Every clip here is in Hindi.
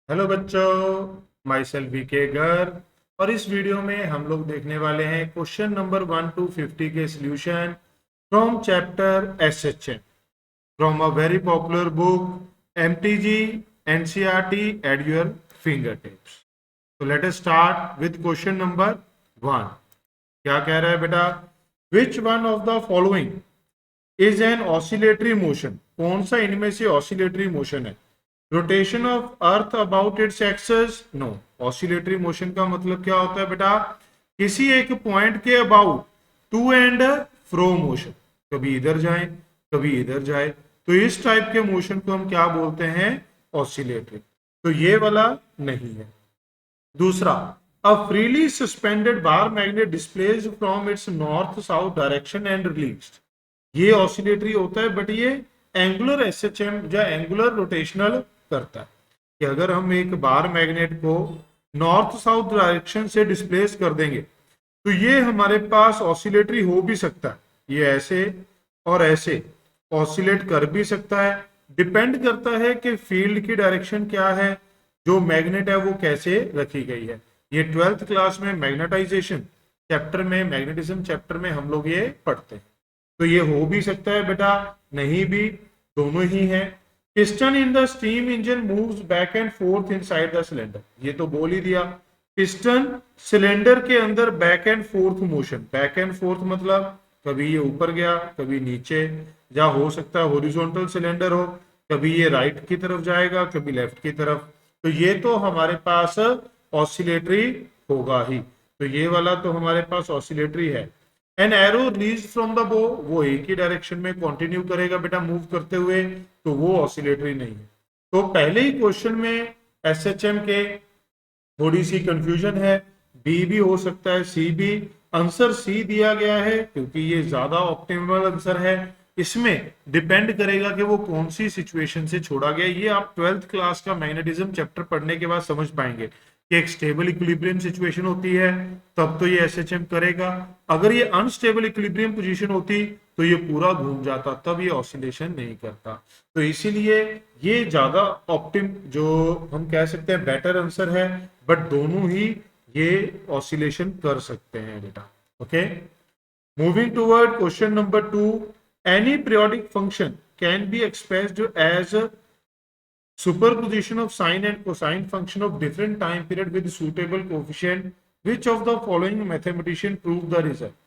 हेलो बच्चों, माई सेल्फ वीके घर। और इस वीडियो में हम लोग देखने वाले हैं क्वेश्चन नंबर 1 to 50 के solution from chapter SHM from a very popular book MTG NCERT at your fingertips. तो let us start with question number 1। क्या कह रहा है बेटा? Which one of the following is an oscillatory motion? कौन सा इनमें से ऑसिलेटरी मोशन है? Rotation of earth about its axis? No. Oscillatory motion का मतलब क्या होता है बेटा? किसी एक पॉइंट के about to and fro motion, कभी इधर जाए कभी इधर जाए, तो इस टाइप के मोशन को हम क्या बोलते हैं? ऑसिलेटरी। तो ये वाला नहीं है। दूसरा, a freely suspended bar magnet displays from its north south direction and released. ये ऑसिलेटरी होता है, बट ये एंगुलर एसएचएम या एंगुलर रोटेशनल करता है कि अगर हम एक बार मैग्नेट को नॉर्थ साउथ डायरेक्शन से डिस्प्लेस कर देंगे तो ये हमारे पास ऑसिलेटरी हो भी सकता है। ये ऐसे और ऐसे ऑसिलेट कर भी सकता है। डिपेंड करता है कि फील्ड की डायरेक्शन क्या है, जो मैग्नेट है वो कैसे रखी गई है। ये 12th क्लास में मैग्नेटाइजेशन चैप्टर में, मैग्नेटिज्म चैप्टर में हम लोग ये पढ़ते हैं। तो ये हो भी सकता है बेटा, नहीं भी, दोनों ही है। Piston in the steam engine moves back and fourth inside the cylinder, ये तो बोल ही दिया। पिस्टन सिलेंडर के अंदर back and fourth motion, back and fourth मतलब कभी ये ऊपर गया कभी नीचे, या हो सकता है हॉरिजॉन्टल सिलेंडर हो, कभी ये राइट की तरफ जाएगा कभी लेफ्ट की तरफ, तो ये तो हमारे पास ऑसिलेटरी होगा ही। तो ये वाला तो हमारे पास ऑसिलेटरी है। An arrow release from the बो, वो एक ही डायरेक्शन में कंटिन्यू करेगा बेटा मूव करते हुए, तो वो ऑसिलेटरी नहीं है। तो पहले ही क्वेश्चन में एसएचएम के थोड़ी सी कंफ्यूजन है। बी भी हो सकता है, सी भी। आंसर सी दिया गया है क्योंकि ये ज्यादा ऑप्टिमल आंसर है। इसमें डिपेंड करेगा कि वो कौन सी सिचुएशन से छोड़ा गया। ये आप 12th क्लास का मैग्नेटिज्म चैप्टर पढ़ने के बाद समझ पाएंगे कि एक स्टेबल इक्विलिब्रियम सिचुएशन होती है तब तो ये एसएचएम करेगा। अगर ये अनस्टेबल इक्विलिब्रियम पोजीशन होती तो ये पूरा घूम जाता, तब ये ऑसिलेशन नहीं करता। तो इसीलिए ये ज्यादा ऑप्टिम, जो हम कह सकते हैं बेटर आंसर है, बट दोनों ही ये ऑसिलेशन कर सकते हैं बेटा। Okay, moving toward question number 2। Any periodic function can be expressed as superposition of sine and cosine function of different time period with suitable coefficient. Which of the following mathematician proved the result?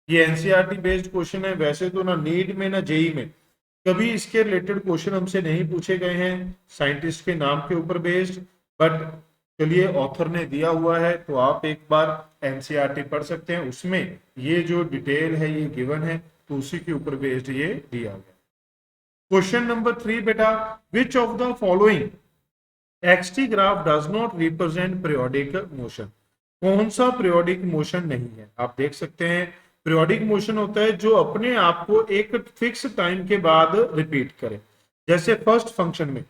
ये एनसीईआरटी बेस्ड क्वेश्चन है। वैसे तो ना नीट में ना जेई में कभी इसके रिलेटेड क्वेश्चन हमसे नहीं पूछे गए हैं साइंटिस्ट के नाम के ऊपर बेस्ड, बट चलिए ऑथर ने दिया हुआ है तो आप एक बार एनसीईआरटी पढ़ सकते हैं। उसमें ये जो डिटेल है ये गिवन है, तो उसी के ऊपर बेस्ड ये दिया गया। क्वेश्चन नंबर 3 बेटा, which of the following x t graph does not represent periodic motion? कौन सा पीरियोडिक मोशन नहीं है? आप देख सकते हैं पीरियोडिक मोशन होता है जो अपने आप को एक फिक्स टाइम के बाद रिपीट करे। जैसे फर्स्ट फंक्शन में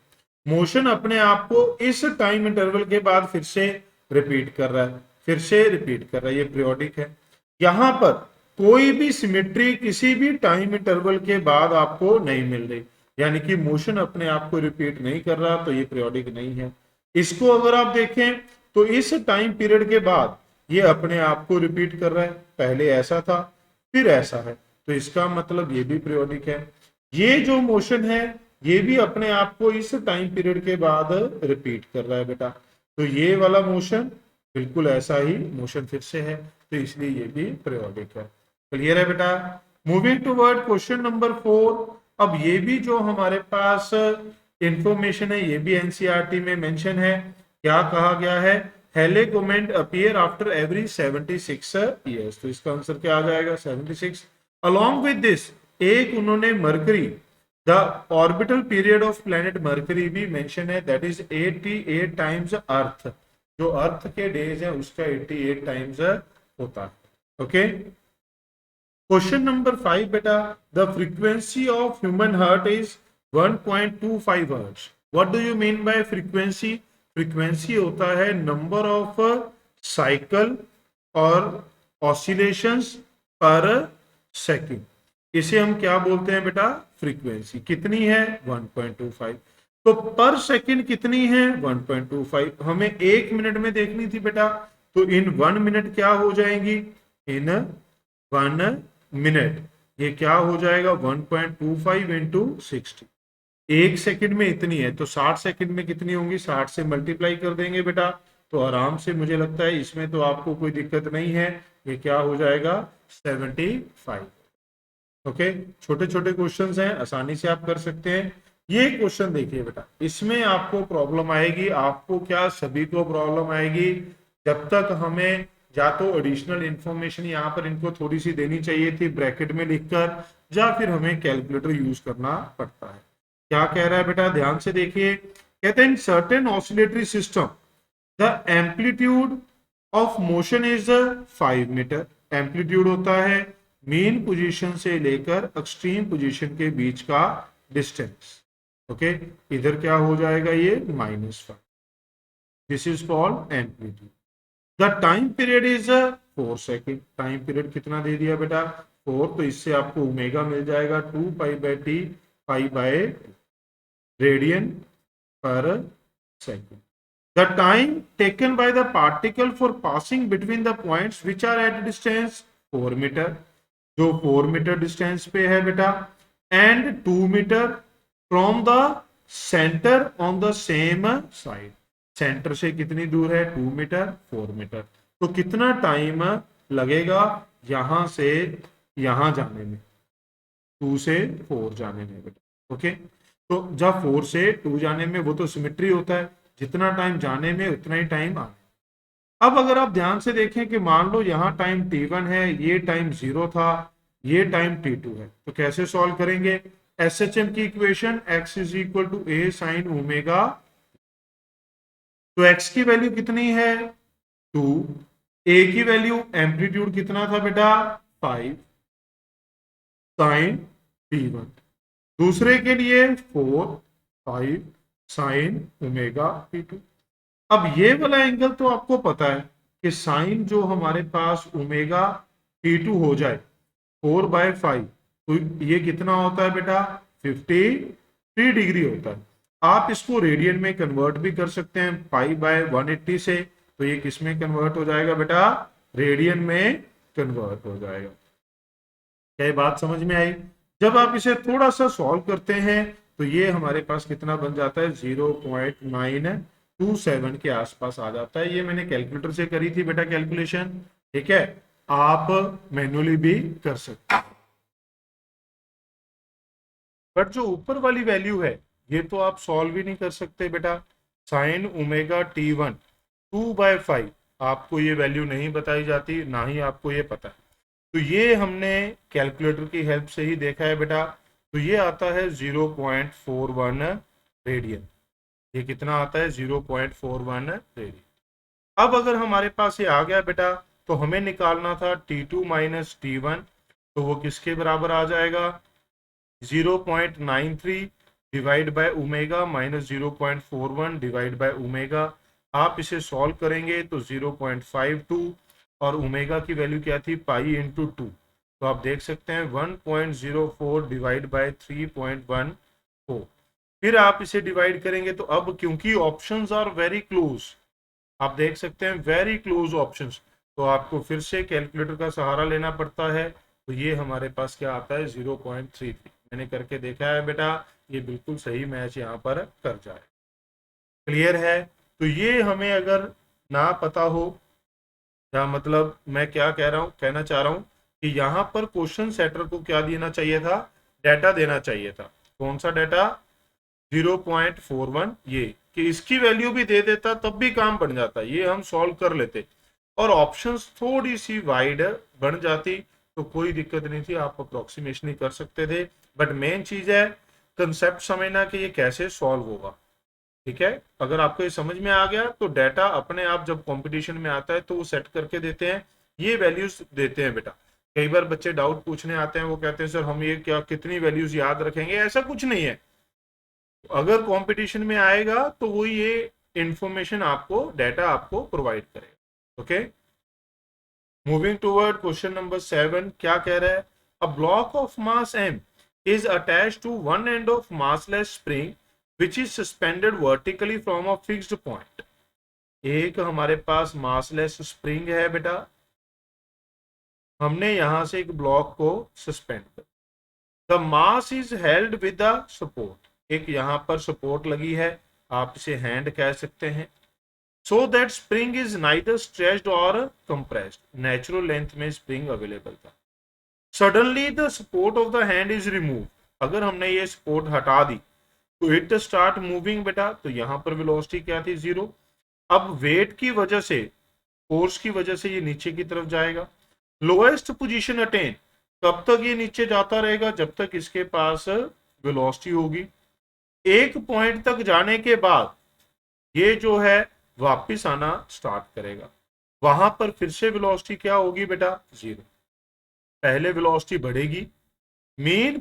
मोशन अपने आप को इस टाइम इंटरवल के बाद फिर से रिपीट कर रहा है, फिर से रिपीट कर रहा है, ये पीरियोडिक है। यहां पर कोई भी सिमेट्री किसी भी टाइम इंटरवल के बाद आपको नहीं मिल रही, यानी कि मोशन अपने आप को रिपीट नहीं कर रहा, तो ये पीरियोडिक नहीं है। इसको अगर आप देखें तो इस टाइम पीरियड के बाद ये अपने आप को रिपीट कर रहा है, पहले ऐसा था फिर ऐसा है, तो इसका मतलब ये भी पीरियोडिक है। ये जो मोशन है ये भी अपने आप को इस टाइम पीरियड के बाद रिपीट कर रहा है बेटा, तो ये वाला मोशन बिल्कुल ऐसा ही मोशन फिर से है, तो इसलिए ये भी पीरियोडिक है। क्लियर है बेटा? Moving toward question number 4। अब ये भी जो हमारे पास इंफॉर्मेशन है ये भी एनसीईआरटी में मेंशन है। क्या कहा गया है? हेलिकोमेंट अपीयर आफ्टर एवरी 76 ईयर्स, तो इसका आंसर क्या आ जाएगा? 76। अलोंग विद दिस एक उन्होंने mercury, the orbital period of planet mercury भी मेंशन है, दैट इज 88 टाइम्स अर्थ। जो अर्थ के डेज है उसका 88 टाइम्स होता है। ओके, क्वेश्चन नंबर 5 बेटा, the frequency of human heart is 1.25 hertz. What do you mean by frequency? Frequency होता है नंबर ऑफ साइकिल और ऑसिलेशंस पर सेकंड। इसे हम क्या बोलते हैं बेटा? फ्रीक्वेंसी। कितनी है? 1.25। तो पर सेकंड कितनी है 1.25, हमें 1 मिनट में देखनी थी बेटा, तो इन 1 मिनट क्या हो जाएंगी, इन 1 मिनट ये क्या हो जाएगा 1.25 इंटू 60, 1 सेकंड में इतनी है, तो 60 सेकंड में कितनी होंगी, 60 से मल्टीप्लाई कर देंगे बेटा, तो आराम से मुझे लगता है इसमें तो आपको कोई दिक्कत नहीं है, ये क्या हो जाएगा 75। ओके, छोटे छोटे क्वेश्चंस हैं, आसानी से आप कर सकते हैं। ये क्वेश्चन देखिए बेटा, इसमें आपको प्रॉब्लम आएगी, आपको क्या सभी को प्रॉब्लम आएगी, जब तक हमें या तो एडिशनल इंफॉर्मेशन यहाँ पर इनको थोड़ी सी देनी चाहिए थी ब्रैकेट में लिखकर, या फिर हमें कैलकुलेटर यूज करना पड़ता है। क्या कह रहा है बेटा, ध्यान से देखिए, कहते हैं certain oscillatory system the amplitude of motion is 5 metre, amplitude होता है मीन पोजीशन से लेकर एक्सट्रीम पोजीशन के बीच का डिस्टेंस। ओके, इधर क्या हो जाएगा ये -5, this is called amplitude. The time period is 4 second, time period कितना दे दिया बेटा 4, तो इससे आपको ओमेगा मिल जाएगा 2π/t, π/2 रेडियन पर second. The time taken by the particle for passing between the points which are at distance 4 metre, जो 4 मीटर डिस्टेंस पे है बेटा, and 2 metre from the centre on the same side, centre से कितनी दूर है 2 मीटर 4 मीटर, तो कितना टाइम लगेगा यहां से यहां जाने में, 2 से 4 जाने में बेटा। ओके, तो जब 4 से 2 जाने में वो तो सिमेट्री होता है, जितना टाइम जाने में उतना ही टाइम आने। अब अगर आप ध्यान से देखें कि मान लो यहाँ टाइम t1 है, ये टाइम 0 था, ये टाइम t2 है, तो कैसे सॉल्व करेंगे, एसएचएम की equation x is equal to a sine omega, तो x की वैल्यू कितनी है 2, a की वैल्यू एम्पलीट्यूड कितना था बेटा 5 साइन t1, दूसरे के लिए 4 5 साइन ओमेगा t2। अब ये वाला एंगल तो आपको पता है कि साइन जो हमारे पास ओमेगा t2 हो जाए 4/5, तो ये कितना होता है बेटा 53 डिग्री होता है। आप इसको रेडियन में कन्वर्ट भी कर सकते हैं π/180 से, तो ये किस में कन्वर्ट हो जाएगा बेटा, रेडियन में कन्वर्ट हो जाएगा। क्या बात समझ में आई? जब आप इसे थोड़ा सा सॉल्व करते हैं तो ये हमारे पास कितना बन जाता है 0.927 के आसपास आ जाता है। ये मैंने कैलकुलेटर से करी थी बेटा कैलकुलेशन, ठीक है, आप मैन्युअली भी कर सकते हैं। बट जो ऊपर वाली वैल्यू है ये तो आप सॉल्व ही नहीं कर सकते बेटा, साइन ओमेगा t1 2/5 आपको ये वैल्यू नहीं बताई जाती, ना ही आपको ये पता है, तो ये हमने कैलकुलेटर की हेल्प से ही देखा है बेटा। तो ये आता है 0.41 रेडियन, ये कितना आता है 0.41 रेडियन। अब अगर हमारे पास ये आ गया बेटा तो हमें निकालना था t2 माइनस t1, तो वो किसके बराबर आ जाएगा 0.93 divide by omega minus 0.41 divide by omega. आप इसे सॉल्व करेंगे तो 0.52 और ओमेगा की वैल्यू क्या थी पाई इंटू 2, तो आप देख सकते हैं 1.04 डिवाइड बाय 3.14। फिर आप इसे डिवाइड करेंगे तो अब क्योंकि ऑप्शंस आर वेरी क्लोज, आप देख सकते हैं वेरी क्लोज ऑप्शंस, तो आपको फिर से कैलकुलेटर का सहारा लेना पड़ता है। तो ये हमारे पास क्या आता है 0.33, मैंने करके देखा है बेटा, ये बिल्कुल सही मैच यहाँ पर कर जाए। क्लियर है? तो ये हमें अगर ना पता हो, या मतलब मैं क्या कह रहा हूँ, कहना चाह रहा हूँ कि यहाँ पर क्वेश्चन सेटर को क्या देना चाहिए था, डाटा देना चाहिए था। कौन सा डाटा 0.41, ये कि इसकी वैल्यू भी दे देता तब भी काम बन जाता, ये हम सॉल्व कर लेते, और ऑप्शंस थोड़ी सी वाइड बन जाती तो कोई दिक्कत नहीं थी, आप अप्रोक्सीमेशन ही कर सकते थे। बट मेन चीज है कंसेप्ट समझना कि ये कैसे सॉल्व होगा, ठीक है। अगर आपको ये समझ में आ गया तो डाटा अपने आप जब कंपटीशन में आता है तो वो सेट करके देते हैं, ये वैल्यूज देते हैं बेटा। कई बार बच्चे डाउट पूछने आते हैं, वो कहते हैं सर हम ये क्या कितनी वैल्यूज याद रखेंगे, ऐसा कुछ नहीं है। अगर कंपटीशन में आएगा तो वो ये इंफॉर्मेशन आपको, डाटा आपको प्रोवाइड करेगा। Okay, moving toward question number 7, क्या कह रहा है, a block of mass m is attached to one end of massless spring which is suspended vertically from a fixed point. एक हमारे पास मासलेस स्प्रिंग है बेटा, हमने यहां से एक ब्लॉक को सस्पेंड कर, the mass is held with the support, एक यहां पर सपोर्ट लगी है, आप इसे हैंड कह सकते हैं। So that spring is neither stretched और कंप्रेस्ड, नेचुरल लेंथ में स्प्रिंग अवेलेबल था। Suddenly the support of the hand is remove, अगर हमने ये सपोर्ट हटा दी तो इट स्टार्ट मूविंग बेटा, तो यहां पर वेलोसिटी क्या थी, 0। अब वेट की वजह से, फोर्स की वजह से ये नीचे की तरफ जाएगा। लोएस्ट पोजीशन अटेन, कब तक ये नीचे जाता रहेगा, जब तक इसके पास वेलोसिटी होगी। एक पॉइंट तक जाने के बाद ये जो है वापस आना स्टार्ट करेगा, वहां पर फिर से वेलोसिटी क्या होगी बेटा, 0। पहले वेलोसिटी बढ़ेगी, मेन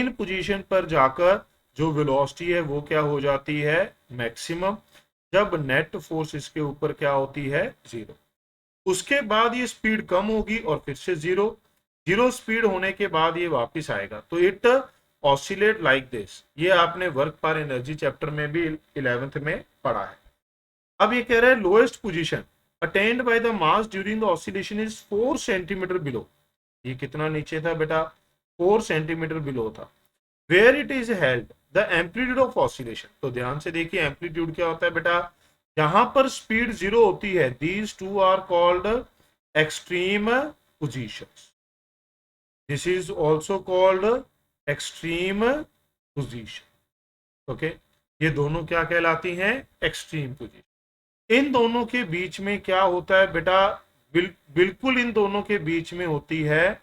पोजीशन पर जाकर जो वेलोसिटी है वो क्या हो जाती है, मैक्सिमम, जब नेट फोर्स इसके ऊपर क्या होती है, 0। उसके बाद ये स्पीड कम होगी और फिर से 0 स्पीड होने के बाद ये वापस आएगा। तो इट ऑसिलेट लाइक दिस, ये आपने वर्क फॉर एनर्जी चैप्टर में भी 11th में पढ़ा है। अब ये कह रहा है lowest position attained by the mass during the oscillation is 4 centimetre below, ये कितना नीचे था बेटा, 4 सेंटीमीटर बिलो था। Where it is held the amplitude of oscillation, तो ध्यान से देखिए एम्पलीट्यूड क्या होता है बेटा, जहां पर स्पीड 0 होती है, these two are called extreme positions, this is also called extreme position. Okay, ये दोनों क्या कहलाती हैं, एक्सट्रीम पोजीशन। इन दोनों के बीच में क्या होता है बेटा, बिल्कुल इन दोनों के बीच में होती है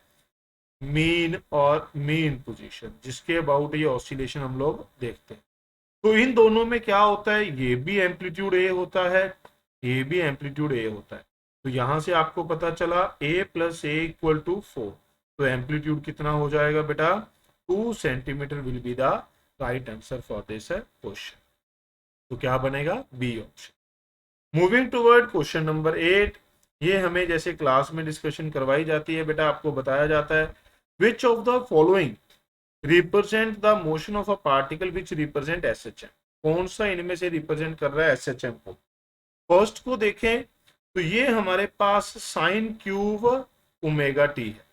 मीन और मीन पोजीशन, जिसके अबाउट ये ऑसिलेशन हम लोग देखते हैं। तो इन दोनों में क्या होता है, ये भी एम्पलीट्यूड ए होता है, ये भी एम्पलीट्यूड ए होता है। तो यहां से आपको पता चला a plus a equal to 4, तो एम्पलीट्यूड कितना हो जाएगा बेटा, 2 centimetre will be the right answer for this question. तो क्या बनेगा, b option. Moving toward question number 8, ये हमें जैसे क्लास में डिस्कशन करवाई जाती है बेटा, आपको बताया जाता है विच of the following represent the motion of a particle which represent SHM, कौन सा इनमें से रिप्रेजेंट कर रहा है एसएचएम को। फर्स्ट को देखें तो ये हमारे पास साइन क्यूब ओमेगा टी है,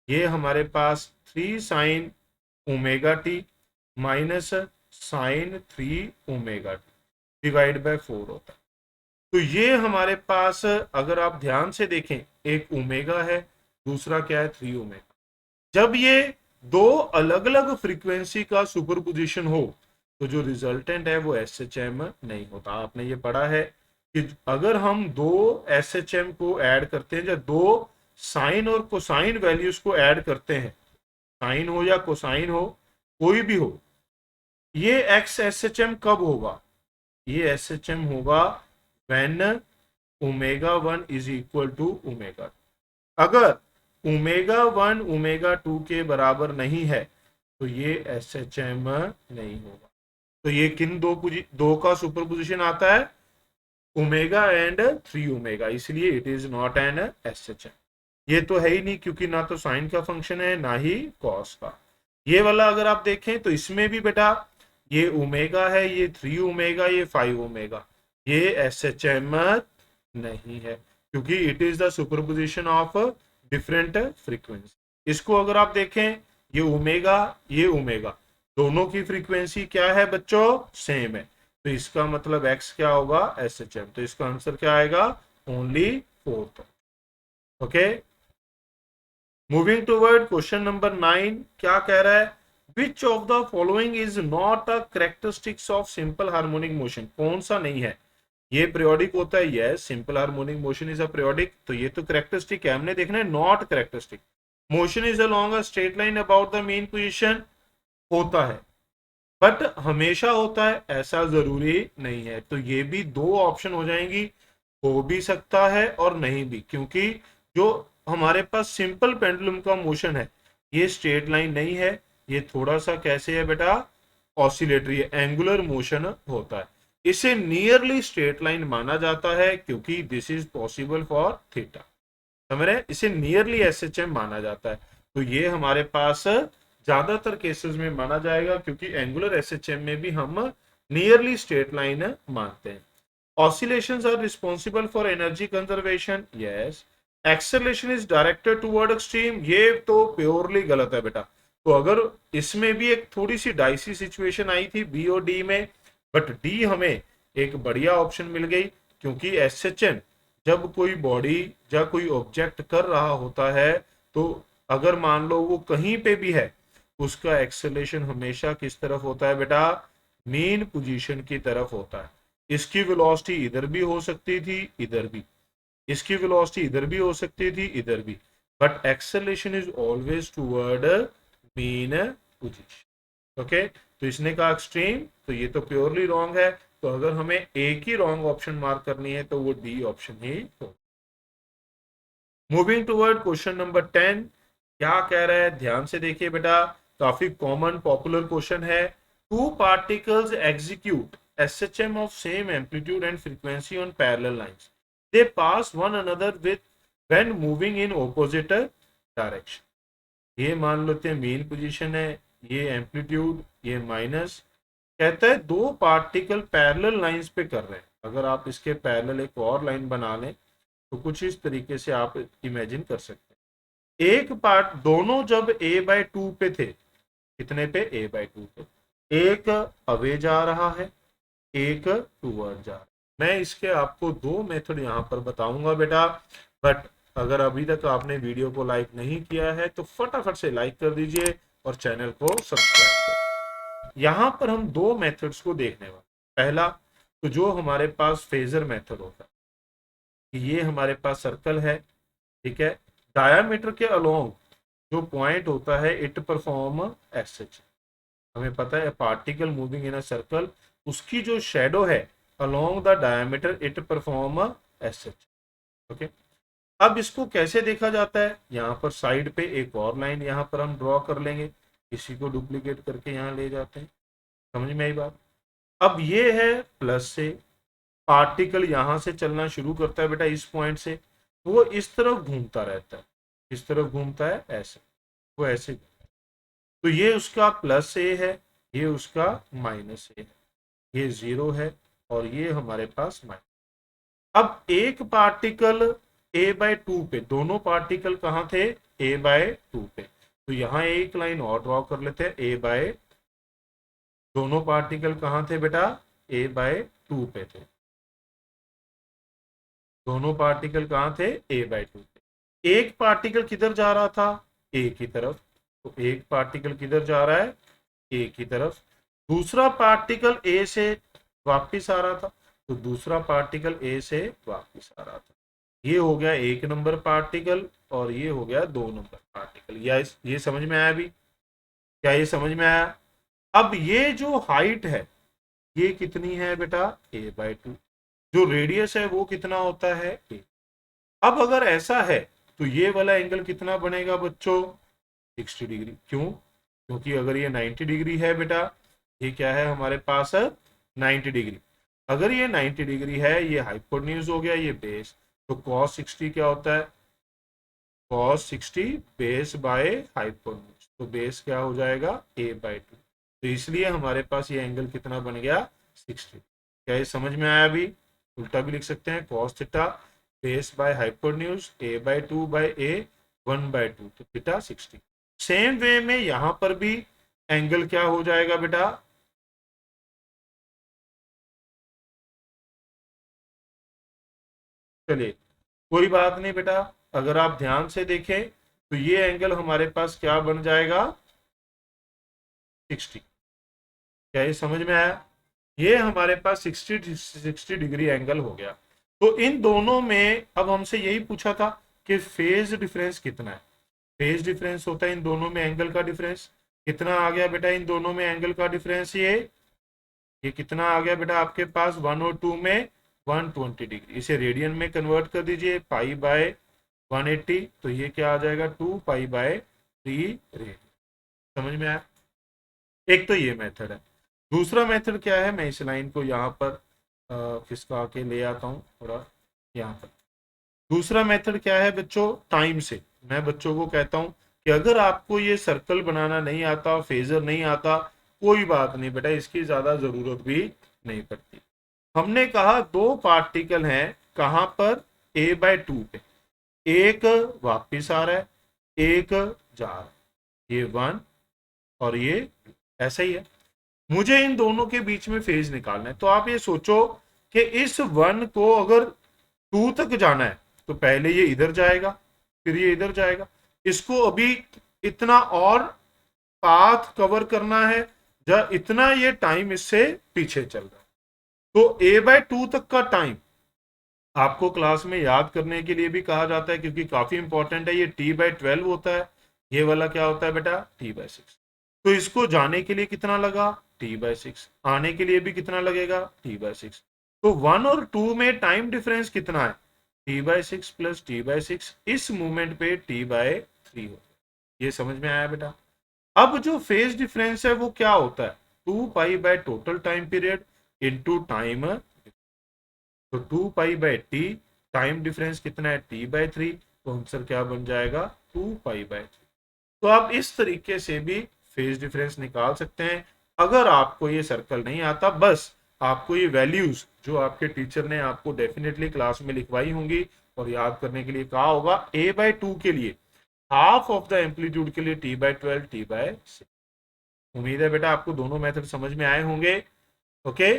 ये हमारे पास 3 sine omega t minus sine 3 omega t divide by 4 होता है। तो ये हमारे पास अगर आप ध्यान से देखें, एक ओमेगा है, दूसरा क्या है, 3 ओमेगा। जब ये दो अलग अलग फ्रीक्वेंसी का सुपरपोजिशन हो तो जो रिजल्टेंट है वो एसएचएम नहीं होता। आपने ये पढ़ा है कि अगर हम दो एसएचएम को ऐड करते हैं, जब दो साइन और कोसाइन वैल्यूज को ऐड करते हैं, साइन हो या कोसाइन हो, कोई भी हो, ये एक्स एसएचएम कब होगा, ये एसएचएम होगा when omega 1 is equal to omega. अगर ओमेगा 1 ओमेगा 2 के बराबर नहीं है तो ये एसएचएम नहीं होगा। तो ये किन दो का सुपरपोजिशन आता है, ओमेगा एंड 3 ओमेगा, इसलिए it is not an SHM. ये तो है ही नहीं, क्योंकि ना तो साइन का फंक्शन है ना ही कॉस का। ये वाला अगर आप देखें तो इसमें भी बेटा ये ओमेगा है, ये 3 ओमेगा, ये 5 ओमेगा, ये एसएचएम नहीं है, क्योंकि it is the superposition of different frequency. इसको अगर आप देखें, ये ओमेगा दोनों की फ्रीक्वेंसी क्या है बच्चों, सेम है, तो इसका मतलब x क्या होगा, एसएचएम। तो इसका आंसर क्या आएगा, only 4। Okay, moving toward question number 9, क्या कह रहा है, विच of the following is not a characteristics of simple harmonic motion, कौन सा नहीं है, ये पीरियोडिक होता है, yes, simple harmonic motion is a periodic, तो ये तो कैरेक्टरिस्टिक है, हमने देखना है not characteristic. Motion is along a straight line about the main position, होता है, बट हमेशा होता है ऐसा जरूरी नहीं है। तो ये भी दो ऑप्शन हो जाएंगी, हो भी सकता है और नहीं भी, क्योंकि जो हमारे पास सिंपल पेंडुलम का मोशन है ये स्ट्रेट लाइन नहीं है, ये थोड़ा सा कैसे है बेटा, ऑसिलेटरी है, एंगुलर मोशन होता है। इसे नियरली स्ट्रेट लाइन माना जाता है क्योंकि this is possible for theta, समझ रहे हैं, इसे नियरली एसएचएम माना जाता है। तो ये हमारे पास ज्यादातर केसेस में माना जाएगा, क्योंकि एंगुलर एसएचएम में भी हम नियरली स्ट्रेट लाइन मानते हैं। Oscillations are responsible for energy conservation, yes. Acceleration is directed toward extreme, ये तो प्योरली गलत है बेटा। तो अगर इसमें भी एक थोड़ी सी डाइसी सिचुएशन आई थी बी और डी में, बट डी हमें एक बढ़िया ऑप्शन मिल गई, क्योंकि एसएचएम जब कोई बॉडी या कोई ऑब्जेक्ट कर रहा होता है, तो अगर मान लो वो कहीं पे भी है, उसका एक्सेलरेशन हमेशा किस तरफ होता है बेटा, मेन पोजीशन की तरफ होता है। इसकी वेलोसिटी इधर भी हो सकती थी, इधर भी, इसकी वेलोसिटी इधर भी हो सकती थी, इधर भी, but acceleration is always toward main position. Okay, तो इसने कहा एक्सट्रीम, तो ये तो प्योरली रॉन्ग है। तो अगर हमें एक ही रॉन्ग ऑप्शन मार्क करनी है तो वो डी ऑप्शन ही हो। मूविंग टुवर्ड क्वेश्चन नंबर 10, क्या कह रहा है, ध्यान से देखिए बेटा, काफी कॉमन पॉपुलर क्वेश्चन है। Two particles execute SHM of same amplitude and frequency on parallel lines. They pass one another with when moving in opposite direction. ये मान लेते हैं मेन पोजीशन है, ये एम्पलीट्यूड, ये माइनस। कहता है दो पार्टिकल पैरेलल लाइंस पे कर रहे हैं। अगर आप इसके पैरेलल एक और लाइन बना लें तो कुछ इस तरीके से आप इमेजिन कर सकते हैं। एक पार्ट, दोनों जब a/2 पे थे, कितने पे, a/2 पे, एक अवे जा रहा है, एक टूवर्ड जा रहा है। मैं इसके आपको दो मेथड यहां पर बताऊंगा बेटा, बट अगर अभी तक आपने वीडियो को लाइक नहीं किया है तो फटाफट से लाइक कर दीजिए और चैनल को सब्सक्राइब कर। यहां पर हम दो मेथड्स को देखने वाले। पहला, तो जो हमारे पास फेजर मेथड होता है, ये हमारे पास सर्कल है, ठीक है, डायामीटर के अलोंग जो पॉइंट होता है इट परफॉर्म एसएच। हमें पता है particle moving in a circle, उसकी जो शेडो है along the diameter it perform SH. Okay, अब इसको कैसे देखा जाता है, यहाँ पर साइड पे एक और लाइन यहाँ पर हम ड्रॉ कर लेंगे, इसी को डुप्लीकेट करके यहाँ ले जाते हैं। समझ में आई बात। अब ये है प्लस से, पार्टिकल यहां से चलना शुरू करता है बेटा, इस पॉइंट से, वो इस तरफ घूमता रहता है, इस तरफ घूमता है, ऐसे, वो ऐसे। तो ये उसका प्लस ए है, ये उसका माइनस ए है, ये 0 है और ये हमारे पास माइनस। अब एक पार्टिकल a/2 पे, दोनों पार्टिकल कहाँ थे, a/2 पे, तो यहाँ एक लाइन और ड्रॉ कर लेते हैं, दोनों पार्टिकल कहाँ थे बेटा, a/2 पे थे, दोनों पार्टिकल कहाँ थे, a/2 पे। एक पार्टिकल किधर जा रहा था, a की तरफ, तो एक पार्टिकल किधर जा रहा है, a की तरफ। दूसरा पार्टिकल a से वापस आ रहा था, तो दूसरा पार्टिकल a से वापस आ रहा था। ये हो गया एक नंबर पार्टिकल और ये हो गया 2 नंबर पार्टिकल। या ये समझ में आया अभी, क्या ये समझ में आया। अब ये जो हाइट है ये कितनी है बेटा, a/2, जो रेडियस है वो कितना होता है, a। अब अगर ऐसा है तो ये वाला एंगल कितना बनेगा बच्चों, 60 डिग्री। क्यों, क्योंकि अगर ये 90 डिग्री है बेटा, ये क्या है हमारे पास 90 डिग्री। अगर ये 90 डिग्री है, ये हाइपोटेन्यूज हो गया, ये बेस, तो cos 60 क्या होता है, cos 60 बेस बाय हाइपोटेन्यूज, तो बेस क्या हो जाएगा, a/2। तो इसलिए हमारे पास ये एंगल कितना बन गया, 60। क्या ये समझ में आया अभी। उल्टा भी लिख सकते हैं, cos theta base by hypotenuse, a/2 by a 1/2, तो थीटा 60। सेम वे में यहां पर भी एंगल क्या हो जाएगा बेटा, चलिए कोई बात नहीं बेटा, अगर आप ध्यान से देखें तो ये एंगल हमारे पास क्या बन जाएगा, 60। क्या ये समझ में आया, ये हमारे पास 60 डिग्री एंगल हो गया। तो इन दोनों में अब हमसे यही पूछा था कि फेज डिफरेंस कितना है। फेज डिफरेंस होता है इन दोनों में एंगल का डिफरेंस। कितना आ गया बेटा इन दोनों में एंगल का डिफरेंस, ये कितना आ गया बेटा आपके पास, 1 और 2 में 120 डिग्री। इसे रेडियन में कन्वर्ट कर दीजिए, π/180, तो ये क्या आ जाएगा, 2π/3 रेडियन। समझ में आया। एक तो ये मेथड है। दूसरा मेथड क्या है, मैं इस लाइन को यहाँ पर खिसका के ले आता हूँ थोड़ा यहाँ पर। दूसरा मेथड क्या है बच्चों, टाइम से। मैं बच्चों को कहता हूँ कि अगर आपको ये सर्कल बनाना नहीं आता, फेजर नहीं आता, कोई बात नहीं बेटा, इसकी ज्यादा जरूरत भी नहीं पड़ती। हमने कहा दो पार्टिकल हैं, कहां पर, a/2 पे, एक वापिस आ रहा है, एक जा रहा है, ये 1 और ये 2, ऐसा ही है। मुझे इन दोनों के बीच में फेज निकालना है, तो आप ये सोचो कि इस 1 को अगर 2 तक जाना है तो पहले ये इधर जाएगा, फिर ये इधर जाएगा, इसको अभी इतना और पाथ कवर करना है, या इतना ये टाइम इससे पीछे चल रहा है। तो a/2 तक का टाइम आपको क्लास में याद करने के लिए भी कहा जाता है, क्योंकि काफी इंपॉर्टेंट है। ये t/12 होता है, ये वाला क्या होता है बेटा, t/6। तो इसको जाने के लिए कितना लगा, t/6, आने के लिए भी कितना लगेगा, t/6। तो 1 और 2 में टाइम डिफरेंस कितना है, t/6 प्लस t/6, इस मूवमेंट पे t/3 होता है। ये समझ में आया बेटा। अब जो फेज डिफरेंस है वो क्या होता है, 2 pi total time period into time, तो 2 पाई/t, टाइम डिफरेंस कितना है, t/3, तो आंसर क्या बन जाएगा, 2 पाई/3। तो आप इस तरीके से भी फेज डिफरेंस निकाल सकते हैं। अगर आपको ये सर्कल नहीं आता, बस आपको ये वैल्यूज जो आपके टीचर ने आपको डेफिनेटली क्लास में लिखवाई होंगी और याद करने के लिए कहा होगा, a/2 के लिए हाफ ऑफ द एम्पलीट्यूड के लिए t/12, t/6। उम्मीद है बेटा आपको दोनों मेथड समझ में आए होंगे। Okay,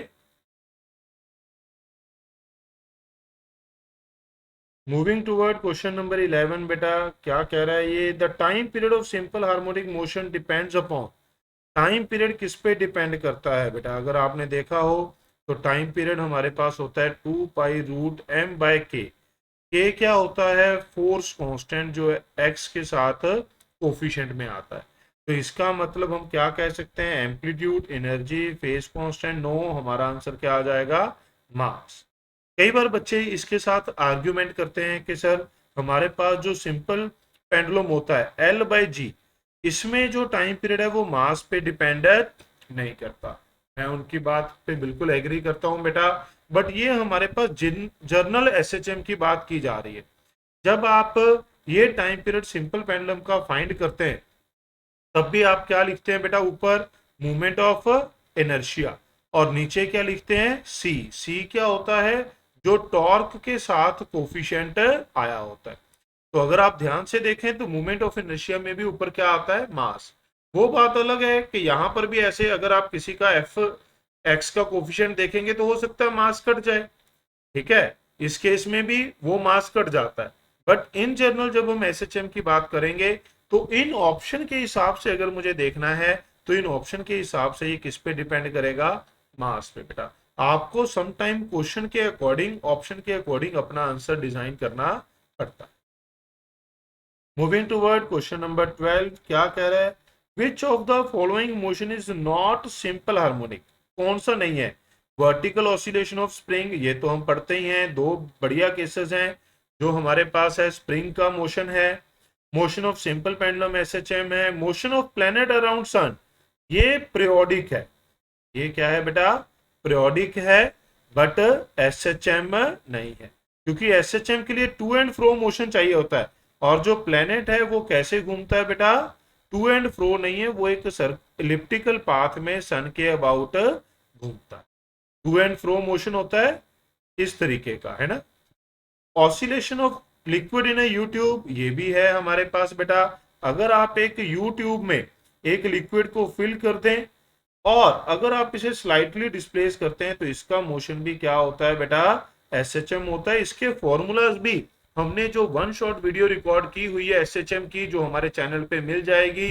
moving toward question number 11 बेटा, क्या कह रहा है ये, the time period of simple harmonic motion depends upon, time period किस पे डिपेंड करता है बेटा, अगर आपने देखा हो तो टाइम पीरियड हमारे पास होता है 2 पाई√m/k। के क्या होता है, फोर्स कांस्टेंट जो है एक्स के साथ कोफिशिएंट में आता है। तो इसका मतलब हम क्या कह सकते हैं, amplitude, energy, phase constant, no, हमारा आंसर क्या आ जाएगा, मास। कई बार बच्चे इसके साथ आर्ग्यूमेंट करते हैं कि सर हमारे पास जो सिंपल पेंडुलम होता है L/G, इसमें जो टाइम पीरियड है वो मास पे डिपेंड नहीं करता। मैं उनकी बात पे बिल्कुल एग्री करता हूं बेटा, बट ये हमारे पास जर्नल SHM की बात की जा रही है। जब आप ये टाइम पीरियड सिंपल पेंडुलम का फाइंड करते हैं, तब भी आप क्या लिखते हैं बेटा, ऊपर मूवमेंट ऑफ इनर्शिया, और नीचे क्या लिखते हैं, सी क्या होता है, जो टॉर्क के साथ कोफिशिएंट आया होता है। तो अगर आप ध्यान से देखें तो मूवमेंट ऑफ इनर्शिया में भी ऊपर क्या आता है, मास। वो बात अलग है कि यहां पर भी ऐसे अगर आप किसी का एफ एक्स का कोफिशिएंट देखेंगे तो हो सकता है मास कट जाए, ठीक है, इस केस में भी वो मास कट जाता है। बट इन जनरल जब हम SHM की बात करेंगे तो इन ऑप्शन के हिसाब से अगर मुझे देखना है तो इन ऑप्शन के हिसाब से ये किस पे डिपेंड करेगा, मास पे बेटा। आपको सम टाइम क्वेश्चन के अकॉर्डिंग, ऑप्शन के अकॉर्डिंग अपना आंसर डिजाइन करना पड़ता है। मूविंग टूवर्ड क्वेश्चन नंबर 12, क्या कह रहा है, विच of the following motion is not simple harmonic, कौन सा नहीं है, वर्टिकल ऑसिलेशन ऑफ स्प्रिंग, ये तो हम पढ़ते ही हैं, दो बढ़िया केसेस हैं जो हमारे पास है, स्प्रिंग का मोशन है, motion of simple pendulum SHM है, motion of planet around sun, ये पीरियोडिक है, ये क्या है बेटा, पीरियोडिक है, बट SHM नहीं है, क्योंकि SHM के लिए टू एंड फ्रो मोशन चाहिए होता है, और जो प्लेनेट है वो कैसे घूमता है बेटा, टू एंड फ्रो नहीं है, वो एक इलिप्टिकल पाथ में सन के अबाउट घूमता है। टू एंड फ्रो मोशन होता है इस तरीके का, है ना। Oscillation of liquid in YouTube, ये भी है हमारे पास बेटा। अगर आप एक यूट्यूब में एक लिक्विड को फिल कर दें और अगर आप इसे स्लाइटली डिस्प्लेस करते हैं तो इसका मोशन भी क्या होता है बेटा, SHM होता है। इसके फॉर्मूलाज भी हमने जो वन शॉट वीडियो रिकॉर्ड की हुई है SHM की, जो हमारे चैनल पे मिल जाएगी,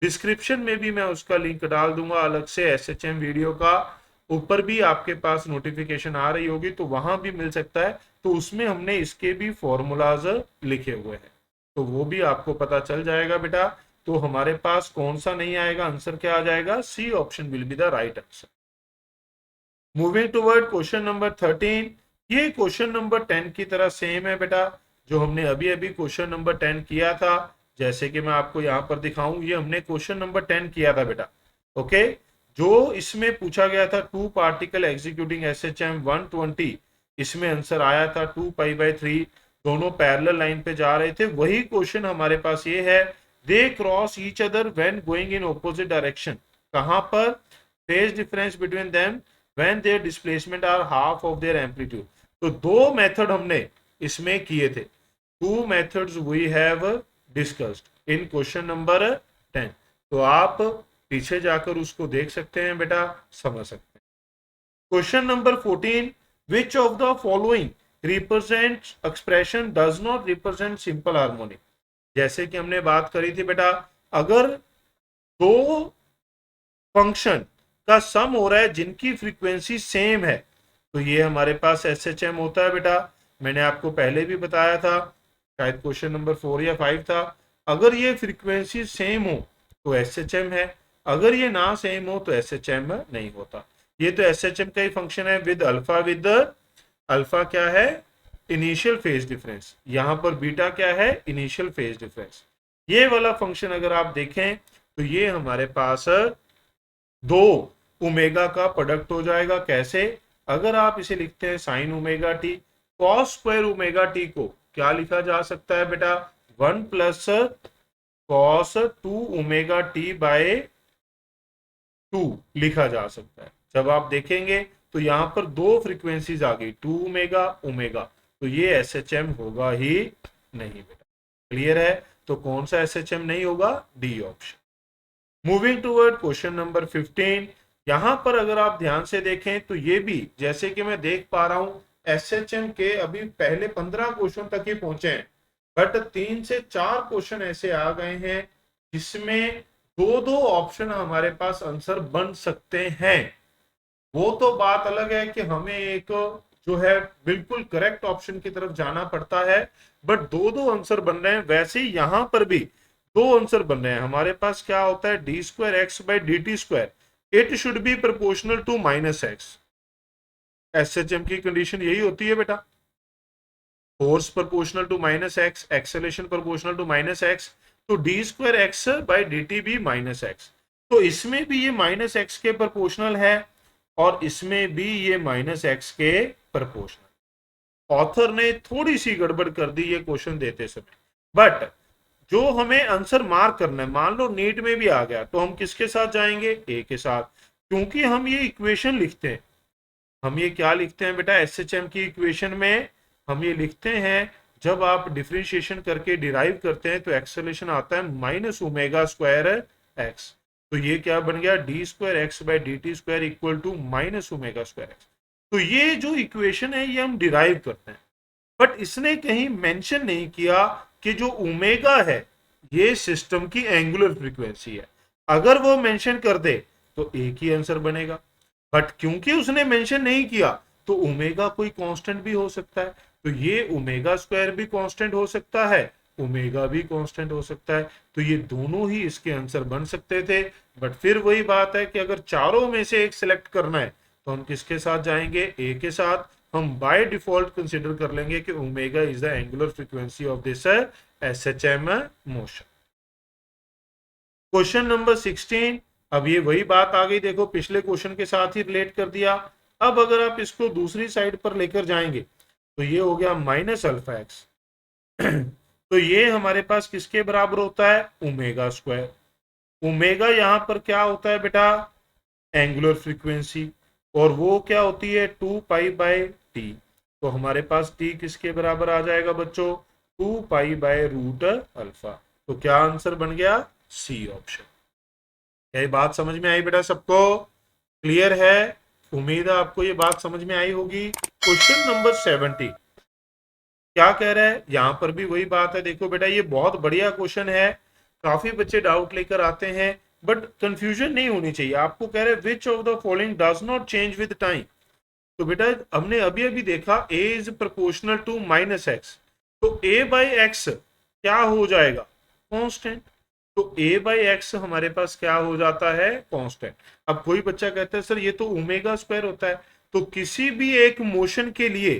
डिस्क्रिप्शन में भी मैं उसका लिंक डाल दूंगा अलग से SHM वीडियो का, ऊपर भी आपके पास नोटिफिकेशन आ रही होगी तो वहां भी मिल सकता है। तो उसमें हमने इसके भी फॉर्मूलाज लिखे हुए हैं, तो वो भी आपको पता चल जाएगा बेटा। तो हमारे पास कौन सा नहीं आएगा, आंसर क्या आ जाएगा, c option will be the right answer. Moving toward question number 13, ये क्वेश्चन नंबर 10 की तरह सेम है बेटा, जो हमने अभी अभी क्वेश्चन नंबर 10 किया था। जैसे कि मैं आपको यहां पर दिखाऊं, ये हमने क्वेश्चन नंबर 10 किया था बेटा। ओके, जो इसमें पूछा गया था टू पार्टिकल एग्जीक्यूटिंग SHM 120, इसमें आंसर आया था 2 पाई/3, दोनों पैरेलल लाइन पे जा रहे थे। वही क्वेश्चन हमारे पास ये है they cross each other when going in opposite direction. कहां पर? Phase difference between them when their displacement are half of their amplitude. तो दो मेथड हमने इसमें किए थे, two methods we have discussed in question number 10। तो आप पीछे जाकर उसको देख सकते हैं बेटा, समझ सकते हैं। Question number 14, which of the following represent expression does not represent simple harmonic. जैसे कि हमने बात करी थी बेटा, अगर दो फंक्शन का सम हो रहा है जिनकी फ्रीक्वेंसी सेम है, तो ये हमारे पास एसएचएम होता है बेटा। मैंने आपको पहले भी बताया था, शायद क्वेश्चन नंबर 4 या 5 था। अगर ये फ्रीक्वेंसी सेम हो तो एसएचएम है, अगर ये ना सेम हो तो एसएचएम नहीं होता। ये तो एसएचएम का ही फंक्शन है विद अल्फा क्या है? Initial phase difference. यहां पर बीटा क्या है? Initial phase difference. ये वाला फंक्शन अगर आप देखें तो ये हमारे पास दो ओमेगा का प्रोडक्ट हो जाएगा। कैसे? अगर आप इसे लिखते हैं sine omega t, cos square omega t को क्या लिखा जा सकता है बेटा? 1 plus cos 2 omega t by 2 लिखा जा सकता है। जब आप देखेंगे तो यहां पर दो फ्रीक्वेंसीज आ गई, 2 ओमेगा ओमेगा, तो ये एसएचएम होगा ही नहीं बेटा। क्लियर है? तो कौन सा एसएचएम नहीं होगा? D option. Moving toward question number 15, यहां पर अगर आप ध्यान से देखें तो ये भी, जैसे कि मैं देख पा रहा हूं, एसएचएम के अभी पहले 15 क्वेश्चन तक ही पहुंचे हैं, बट 3 से 4 क्वेश्चन ऐसे आ गए हैं जिसमें दो दो ऑप्शन हमारे पास आंसर बन सकते हैं। वो तो बात अलग है कि हमें एक जो है बिल्कुल करेक्ट ऑप्शन की तरफ जाना पड़ता है, बट दो दो आंसर बन रहे हैं। वैसे ही यहां पर भी दो आंसर बन रहे हैं। हमारे पास क्या होता है? D square x by D T square, it should be proportional to minus X. SHM की कंडीशन यही होती है बेटा, force proportional to minus X, acceleration proportional to minus X, तो D square x by D T भी माइनस एक्स। तो इसमें भी ये माइनस एक्स के प्रोपोर्शनल है और इसमें भी ये माइनस एक्स के प्रोपोर्शनल। ऑथर ने थोड़ी सी गड़बड़ कर दी ये क्वेश्चन देते समय, बट जो हमें आंसर मार्क करना है, मान लो नीट में भी आ गया, तो हम किसके साथ जाएंगे? ए के साथ, क्योंकि हम ये इक्वेशन लिखते हैं। हम ये क्या लिखते हैं बेटा? एसएचएम की इक्वेशन में हम ये लिखते हैं, जब आप डिफरेंशिएशन करके डिराइव करते हैं तो एक्सेलेरेशन आता है माइनस ओमेगा स्क्वायर एक्स। तो ये क्या बन गया? D square x by D T square equal to minus omega square x. तो ये जो इक्वेशन है ये हम डिराइव करते हैं, बट इसने कहीं मेंशन नहीं किया कि जो ओमेगा है ये सिस्टम की एंगुलर फ्रीक्वेंसी है। अगर वो मेंशन कर दे तो एक ही आंसर बनेगा, बट क्योंकि उसने मेंशन नहीं किया तो ओमेगा कोई कांस्टेंट भी हो सकता है। तो ये ओमेगा स्क्वायर भी कांस्टेंट हो सकता है, ओमेगा भी कांस्टेंट हो सकता है, तो ये दोनों ही इसके आंसर बन सकते थे। बट फिर वही बात है कि अगर चारों में से एक सिलेक्ट करना है तो हम किसके साथ जाएंगे? ए के साथ। हम बाय डिफॉल्ट कंसीडर कर लेंगे कि omega is the angular frequency of this SHM motion. Question number 16, अब ये वही बात आ गई, देखो पिछले क्वेश्चन के साथ ही रिलेट कर दिया। अब अगर आप इसको दूसरी साइड पर लेकर जाएंगे तो ये हो गया माइनस अल्फा एक्स। तो ये हमारे पास किसके बराबर होता है? Omega square. ओमेगा यहां पर क्या होता है बेटा? एंगुलर फ्रीक्वेंसी, और वो क्या होती है? 2 पाई बाय टी। तो हमारे पास टी किसके बराबर आ जाएगा बच्चों? 2 पाई बाय रूट अल्फा। तो क्या आंसर बन गया? सी ऑप्शन। क्या ये बात समझ में आई बेटा सबको? क्लियर है? उम्मीद है आपको ये बात समझ में आई होगी। क्वेश्चन नंबर 70 क्या कह रहा है? यहां पर भी वही बात है। देखो बेटा ये बहुत बढ़िया क्वेश्चन है, काफी बच्चे डाउट लेकर आते हैं, बट कंफ्यूजन नहीं होनी चाहिए। आपको कह रहे हैं which of the following does not change with time. तो बेटा हमने अभी अभी देखा A is proportional to minus X, तो ए बाई एक्स क्या हो जाएगा? कांस्टेंट। तो ए बाई एक्स हमारे पास क्या हो जाता है? कांस्टेंट। अब कोई बच्चा कहता है सर ये तो ओमेगा स्क्वायर होता है। तो किसी भी एक मोशन के लिए,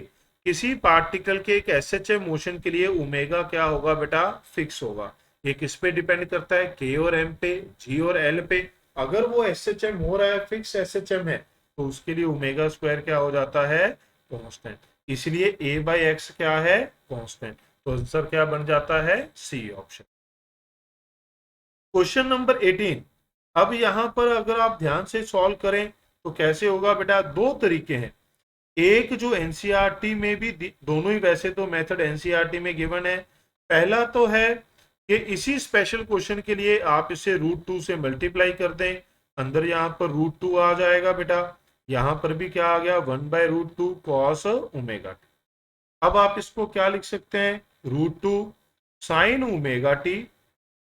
किसी पार्टिकल के एक एसएचएम मोशन के लिए ओमेगा क्या होगा बेटा? फिक्स होगा। ये किस पे डिपेंड करता है? के और एम पे, जी और एल पे। अगर वो एसएचएम हो रहा है, फिक्स एसएचएम है, तो उसके लिए ओमेगा स्क्वायर क्या हो जाता है? कांस्टेंट। इसलिए ए बाई एक्स क्या है? कांस्टेंट। तो आंसर क्या बन जाता है? C option. Question number 18। अब यहाँ पर अगर आप ध्यान से सॉल्व करें तो कैसे होगा बेटा, दो तरीके हैं। एक जो एनसीईआरटी में भी दोनों ही वैसे तो मेथड एनसीईआरटी में गिवन है। पहला तो है कि इसी स्पेशल क्वेश्चन के लिए आप इसे √2 से मल्टीप्लाई कर दें, अंदर यहाँ पर √2 आ जाएगा बेटा, यहाँ पर भी क्या आ गया 1/√2 cos ओमेगा टी। अब आप इसको क्या लिख सकते हैं, √2 sin ओमेगा टी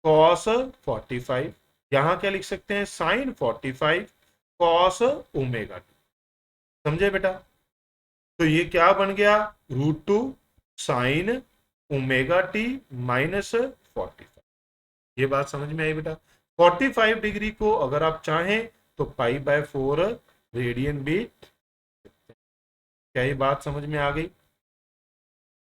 cos 45, यहाँ क्या लिख सकते हैं sin 45 cos ओमेगा टी। समझे बेटा, तो ये क्या बन गया √2 sin ओमेगा टी -45। ये बात समझ में आई बेटा। 45 डिग्री को अगर आप चाहें तो π/4 रेडियन भी, क्या ये बात समझ में आ गई।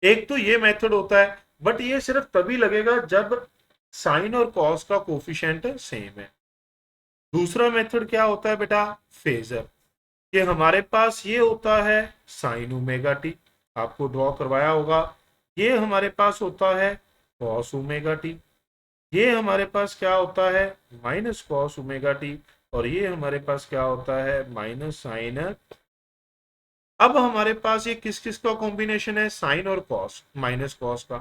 एक तो ये मेथड होता है, बट ये सिर्फ तभी लगेगा जब साइन और कॉस का कोफिशिएंट सेम है। दूसरा मेथड क्या होता है बेटा, फेजर, कि हमारे पास ये होता है साइन ओमेगा टी, आपको ड्रॉ करवाया होगा, ये हमारे पास होता है कॉस ओमेगा टी, ये हमारे पास क्या होता है माइनस कॉस ओमेगा टी, और ये हमारे पास क्या होता है माइनस साइन। अब हमारे पास ये किस किस का कॉम्बिनेशन है, साइन और कॉस, माइनस कॉस का।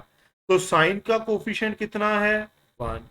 तो साइन का कोफिशिएंट कितना है 1,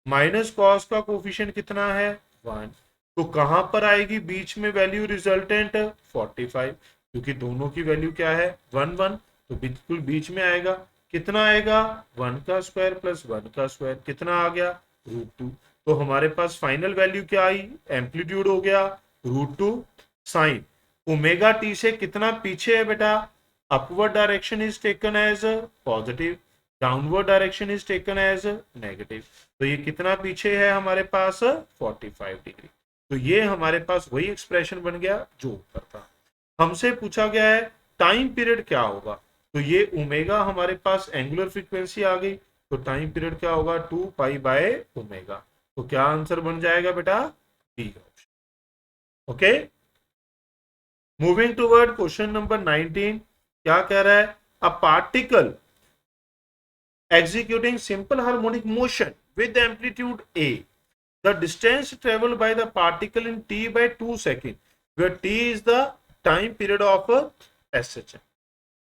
माइनस कॉस का कोफिशिएंट कितना है 1। तो कहां पर आएगी बीच में वैल्यू रिजल्टेंट 45, क्योंकि दोनों की वैल्यू क्या है 1 1, तो बिल्कुल बीच में आएगा। कितना आएगा 1 का स्क्वायर प्लस 1 का स्क्वायर, कितना आ गया √2। तो हमारे पास फाइनल वैल्यू क्या आई, एम्पलीट्यूड हो गया √2 साइन ओमेगा टी से कितना पीछे है बेटा, upward direction is taken as positive, downward direction is taken as negative. तो ये कितना पीछे है हमारे पास 45 डिग्री। तो ये हमारे पास वही एक्सप्रेशन बन गया जो ऊपर था। हमसे पूछा गया है टाइम पीरियड क्या होगा, तो ये ओमेगा हमारे पास एंगुलर फ्रीक्वेंसी आ गई, तो टाइम पीरियड क्या होगा 2π/ओमेगा। तो क्या आंसर बन जाएगा बेटा, B option. Okay, moving toward question number 19। क्या कह रहा है, a particle executing simple harmonic motion with amplitude a, the distance traveled by the particle in t/2 seconds, where t is the time period of SHM।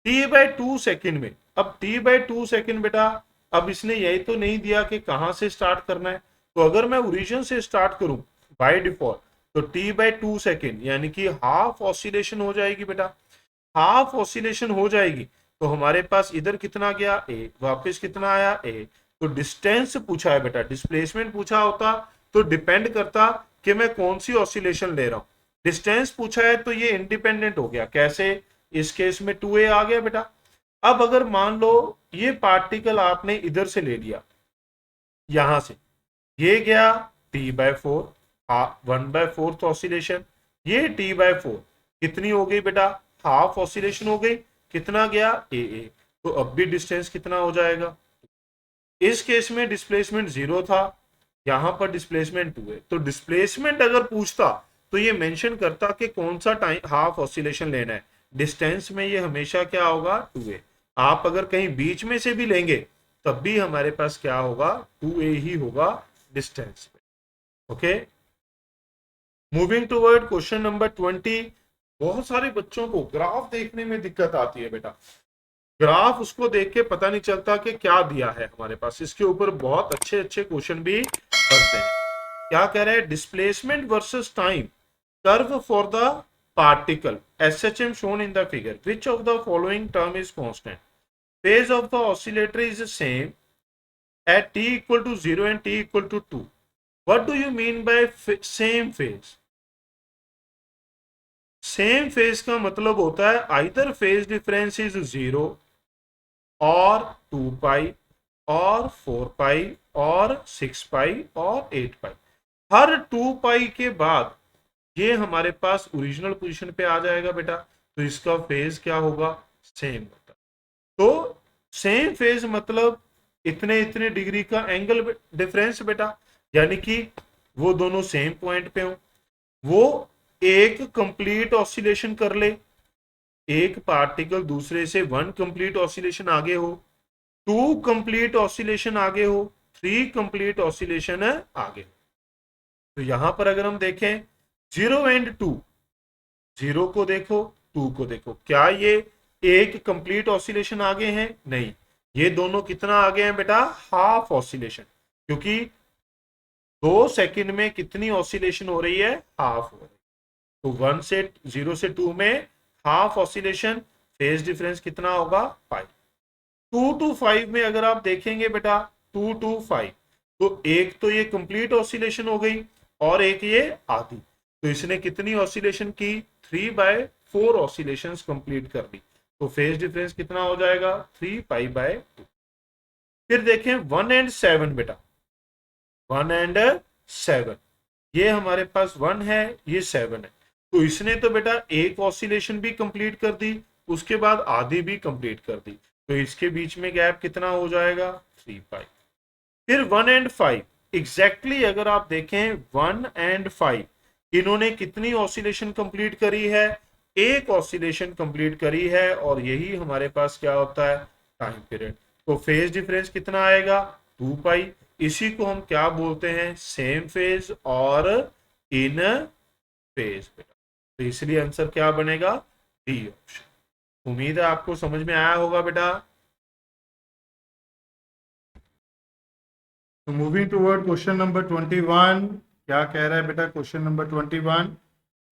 t/2 second में, अब t/2 सेकेंड बेटा, अब इसने यही तो नहीं दिया कि कहां से स्टार्ट करना है, तो अगर मैं ओरिजिन से स्टार्ट करूं बाय डिफॉल्ट तो t/2 सेकेंड यानी कि हाफ ऑसिलेशन हो जाएगी बेटा। हाफ ऑसिलेशन हो जाएगी तो हमारे पास इधर कितना गया ए, वापस कितना आया ए। तो डिस्टेंस पूछा है बेटा, डिस्प्लेसमेंट पूछा होता तो डिपेंड करता कि मैं कौन सी ऑसिलेशन ले रहा हूं। डिस्टेंस पूछा है तो ये इंडिपेंडेंट हो गया, कैसे, इस केस में 2a आ गया बेटा। अब अगर मान लो ये पार्टिकल आपने इधर से ले लिया, यहां से ये गया t/4, 1/4 ऑसिलेशन, ये t/4 कितनी हो गई बेटा, हाफ ऑसिलेशन हो गई, कितना गया ए। तो अब भी डिस्टेंस कितना हो जाएगा, इस केस में डिस्प्लेसमेंट 0 था, यहां पर डिस्प्लेसमेंट 2 है। तो डिस्प्लेसमेंट अगर पूछता तो ये मेंशन करता कि कौन सा टाइम हाफ ऑसिलेशन लेना है। डिस्टेंस में ये हमेशा क्या होगा 2a। आप अगर कहीं बीच में से भी लेंगे तब भी हमारे पास क्या होगा 2a ही होगा डिस्टेंस में। Okay, moving toward question number 20। बहुत सारे बच्चों को ग्राफ देखने में दिक्कत आती है बेटा, ग्राफ उसको देख के पता नहीं चलता कि क्या दिया है हमारे पास, इसके ऊपर बहुत अच्छे अच्छे क्वेश्चन भी बनते हैं। क्या कह रहे हैं, displacement versus time curve for the particle SHM shown in the figure, which of the following term is constant, phase of the oscillator is same at t equal to 0 and t equal to 2। what do you mean by same phase? Same phase का मतलब होता है आइदर फेज डिफरेंस इज 0 और 2π और 4π और 6π और 8π। हर 2π के बाद ये हमारे पास ओरिजिनल पोजीशन पे आ जाएगा बेटा, तो इसका फेज क्या होगा, सेम होता। तो सेम फेज मतलब इतने इतने डिग्री का एंगल डिफरेंस बेटा, यानी कि वो दोनों सेम पॉइंट पे हो, वो एक कंप्लीट ऑसिलेशन कर ले, एक पार्टिकल दूसरे से 1 कंप्लीट ऑसिलेशन आगे हो, 2 कंप्लीट ऑसिलेशन आगे हो, 3 कंप्लीट ऑसिलेशन आ गए। तो यहां पर अगर हम देखें 0 एंड 2, 0 को देखो 2 को देखो, क्या ये एक कंप्लीट ऑसिलेशन आगे हैं? नहीं, ये दोनों कितना आगे हैं बेटा? हाफ ऑसिलेशन, क्योंकि 2 सेकंड में कितनी ऑसिलेशन हो रही है? हाफ हो रही है। तो 0 से 2 में हाफ ऑसिलेशन, फेज डिफरेंस कितना होगा? 5। 2 to 5 में अगर आप देखेंगे बेटा 2 to 5, तो एक तो ये कंप्लीट ऑसिलेशन हो गई और एक ये आधी, तो इसने कितनी ऑसिलेशन की? 3/4 ऑसिलेशन कंप्लीट कर ली। तो फेज डिफरेंस कितना हो जाएगा? 3π/2। फिर देखें 1 and 7 बेटा, 1 and 7, ये हमारे पास 1 है, ये 7 है, तो इसने तो बेटा एक ऑसिलेशन भी कंप्लीट कर दी, उसके बाद आधी भी कंप्लीट कर दी, तो इसके बीच में गैप कितना हो जाएगा? 3π। फिर 1 and 5, एग्जैक्टली अगर आप देखें 1 and 5, इन्होंने कितनी ऑसिलेशन कंप्लीट करी है? एक ऑसिलेशन कंप्लीट करी है, और यही हमारे पास क्या होता है? Time period. तो फेज डिफरेंस कितना आएगा? 2π। इसी को हम क्या बोलते हैं? सेम फेज और इन फेज बेटा। तो इसलिए आंसर क्या बनेगा? D option. उम्मीद है आपको समझ में आया होगा बेटा। तो मूविंग टुवर्ड क्वेश्चन नंबर 21, क्या कह रहा है बेटा? Question number 21,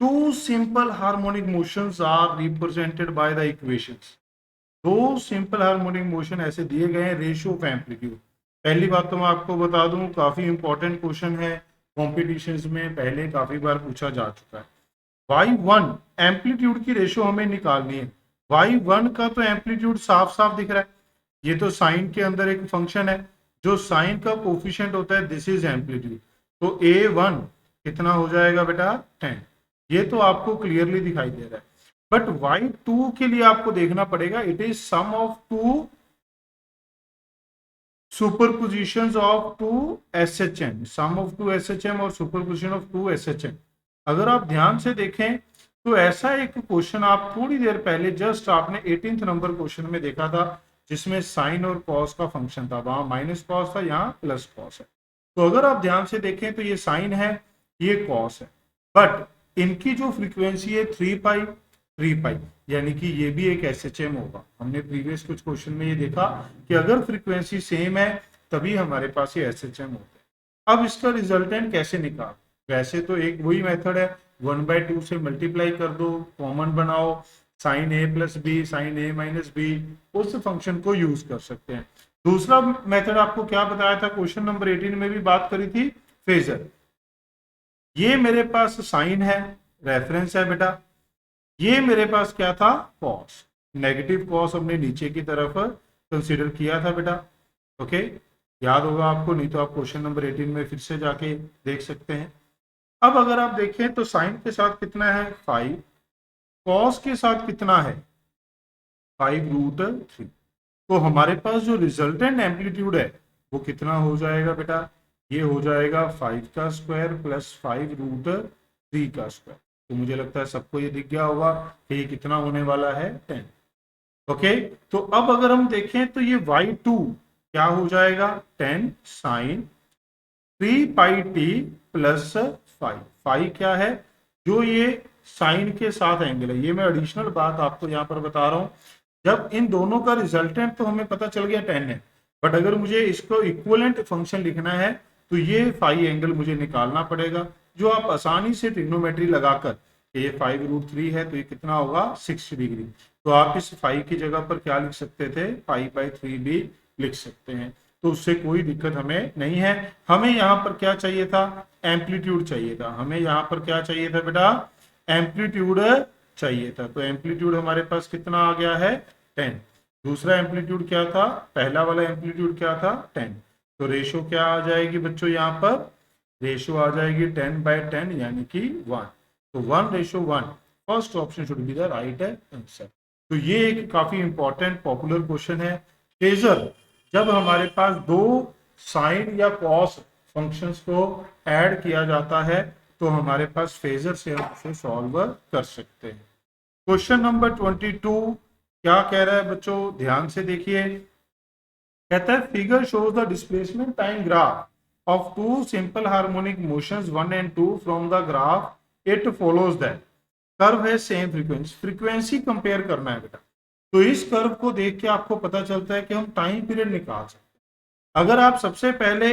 two simple harmonic motions are represented by the equations. दो सिंपल हार्मोनिक मोशन ऐसे दिए गए हैं, रेशियो ऑफ एम्पलीट्यूड। पहली बात तो मैं आपको बता दूं, काफी इंपॉर्टेंट क्वेश्चन है, कॉम्पिटिशन्स में पहले काफी बार पूछा जा चुका है। y1 एम्पलीट्यूड की रेशियो हमें निकालनी है। y1 का तो एम्पलीट्यूड साफ साफ दिख रहा है, ये तो साइन के अंदर एक फंक्शन है, जो साइन का कोफिशिएंट होता है, दिस इज एम्पलीट्यूड। तो a1 कितना हो जाएगा बेटा? 10। ये तो आपको क्लियरली दिखाई दे रहा है। बट y2 के लिए आपको देखना पड़ेगा, it is sum of two superpositions of two SHM, sum of two SHM और सुपरपोजिशन ऑफ टू SHM। अगर आप ध्यान से देखें तो ऐसा एक क्वेश्चन आप थोड़ी देर पहले जस्ट आपने 18th नंबर क्वेश्चन में देखा था, जिसमें साइन और कॉस का फंक्शन था, वहां माइनस कॉस था, यहाँ प्लस कॉस है। तो अगर आप ध्यान से देखें तो ये साइन है, ये कॉस है, बट इनकी जो फ्रीक्वेंसी है 3π, यानी कि ये भी एक SHM होगा। हमने प्रीवियस कुछ क्वेश्चन में ये देखा कि अगर फ्रीक्वेंसी सेम है तभी हमारे पास ये SHM होता है। अब इसका रिजल्टेंट कैसे निकाल? वैसे तो एक वही मेथड है, 1/2 से मल्टीप्लाई कर दो, कॉमन बनाओ, sine A plus B, sine A minus B, उस फंक्शन को यूज कर सकते हैं। दूसरा मेथड आपको क्या बताया था, क्वेश्चन नंबर 18 में भी बात करी थी, फेजर। ये मेरे पास साइन है, रेफरेंस है बेटा, ये मेरे पास क्या था? कॉस। नेगेटिव कॉस हमने नीचे की तरफ कंसीडर किया था बेटा। ओके, याद होगा आपको, नहीं तो आप क्वेश्चन नंबर 18 में फिर से जाके देख सकते हैं। अब अगर आप देखें तो साइन के साथ कितना है? 5, कॉस के साथ कितना है? 5√3। तो हमारे पास जो रिजल्टेंट एम्पलीट्यूड है वो कितना हो जाएगा बेटा? ये हो जाएगा 5 का स्क्वायर प्लस 5√3 का स्क्वायर। तो मुझे लगता है सबको ये दिख गया होगा कि ये कितना होने वाला है? 10। ओके, तो अब अगर हम देखें तो ये y2 क्या हो जाएगा? 10 साइन 3πt प्लस 5 क्या है? जो ये साइन के साथ एंगल है, ये मैं एडिशनल बात आपको यहाँ पर बता रहा हूँ। जब इन दोनों का रिजल्टेंट तो हमें पता चल गया 10 है, बट अगर मुझे इसको इक्विवेलेंट फंक्शन लिखना है तो ये फाई एंगल मुझे निकालना पड़ेगा, जो आप आसानी से ट्रिग्नोमेट्री लगाकर, ये 5√3 है तो ये कितना होगा? 60 डिग्री। तो आप इस 5 की जगह पर क्या लिख सकते थे? 5/3 भी लिख सकते हैं, तो उससे कोई दिक्कत हमें नहीं है। हमें यहाँ पर क्या चाहिए था? एम्पलीट्यूड चाहिए था। हमें यहाँ पर क्या चाहिए था बेटा? एम्पलीट्यूड चाहिए था। तो एम्पलीट्यूड हमारे पास कितना आ गया है? 10। दूसरा एम्पलीट्यूड क्या था? पहला वाला एम्पलीट्यूड क्या था? 10। तो रेशो क्या आ जाएगी बच्चों? यहाँ पर रेशो आ जाएगी 10/10 यानी कि 1। तो 1:1, first option should be the right answer. तो ये एक काफी इंपॉर्टेंट पॉपुलर क्वेश्चन है। फेजर, जब हमारे पास दो साइन या कॉस फंक्शंस को ऐड किया जाता है तो हमारे पास फेजर से हम उसे सॉल्व कर सकते हैं। क्वेश्चन नंबर 22 क्या कह रहा है बच्चों? ध्यान से देखिए, कहता है figure shows the displacement time graph of two simple harmonic motions 1 and 2 from the graph it follows that curve है सेम फ्रीक्वेंसी, फ्रीक्वेंसी कंपेयर करना है बेटा। तो इस कर्व को देख के आपको पता चलता है कि हम टाइम पीरियड निकाल सकते हैं। अगर आप सबसे पहले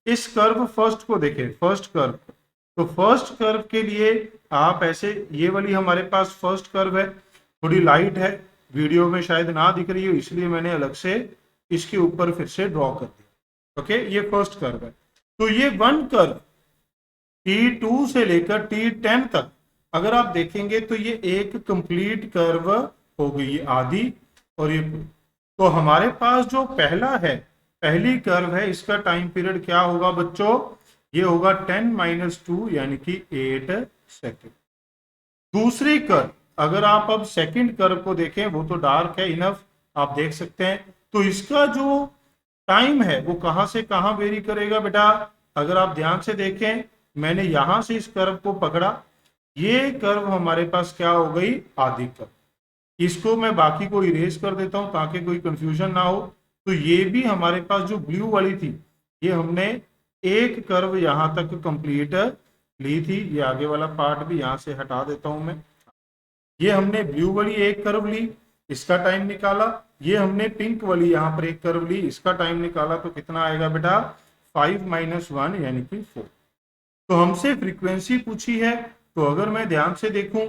इस कर्व फर्स्ट को देखें, फर्स्ट कर्व, तो फर्स्ट कर्व के लिए आप ऐसे, ये वाली हमारे पास फर्स्ट कर्व है, थोड़ी लाइट है, वीडियो में शायद ना दिख रही हो इसलिए मैंने अलग से इसके ऊपर फिर से ड्रॉ कर दिया। ओके, ये फर्स्ट कर्व है। तो ये वन कर्व T2 से लेकर T10 तक अगर आप देखेंगे तो ये एक कंप्लीट कर्व हो गई आधी, और ये तो हमारे पास जो पहला है, पहली कर्व है, इसका टाइम पीरियड क्या होगा बच्चों, ये होगा 10-2 यानी कि 8 सेकेंड। दूसरी कर्व, अगर आप अब सेकंड कर्व को देखें, वो तो डार्क है इनफ, आप देख सकते हैं, तो इसका जो टाइम है वो कहां से कहां वेरी करेगा बेटा। अगर आप ध्यान से देखें, मैंने यहां से इस कर्व को पकड़ा, ये कर्व हमारे पास क्या हो गई, आधी कर्व। इसको मैं बाकी को इरेज कर देता हूं ताकि कोई कंफ्यूजन ना हो। तो ये भी हमारे पास जो ब्लू वाली थी, ये हमने एक कर्व यहां तक कंप्लीट ली थी, ये आगे वाला पार्ट भी यहां से हटा देता हूं मैं। ये हमने ब्लू वाली एक कर्व ली, इसका टाइम निकाला, ये हमने पिंक वाली यहाँ पर एक कर्व ली, इसका टाइम निकाला, तो कितना आएगा बेटा, 5-1 यानी कि 4। तो हमसे फ्रीक्वेंसी पूछी है, तो अगर मैं ध्यान से देखूं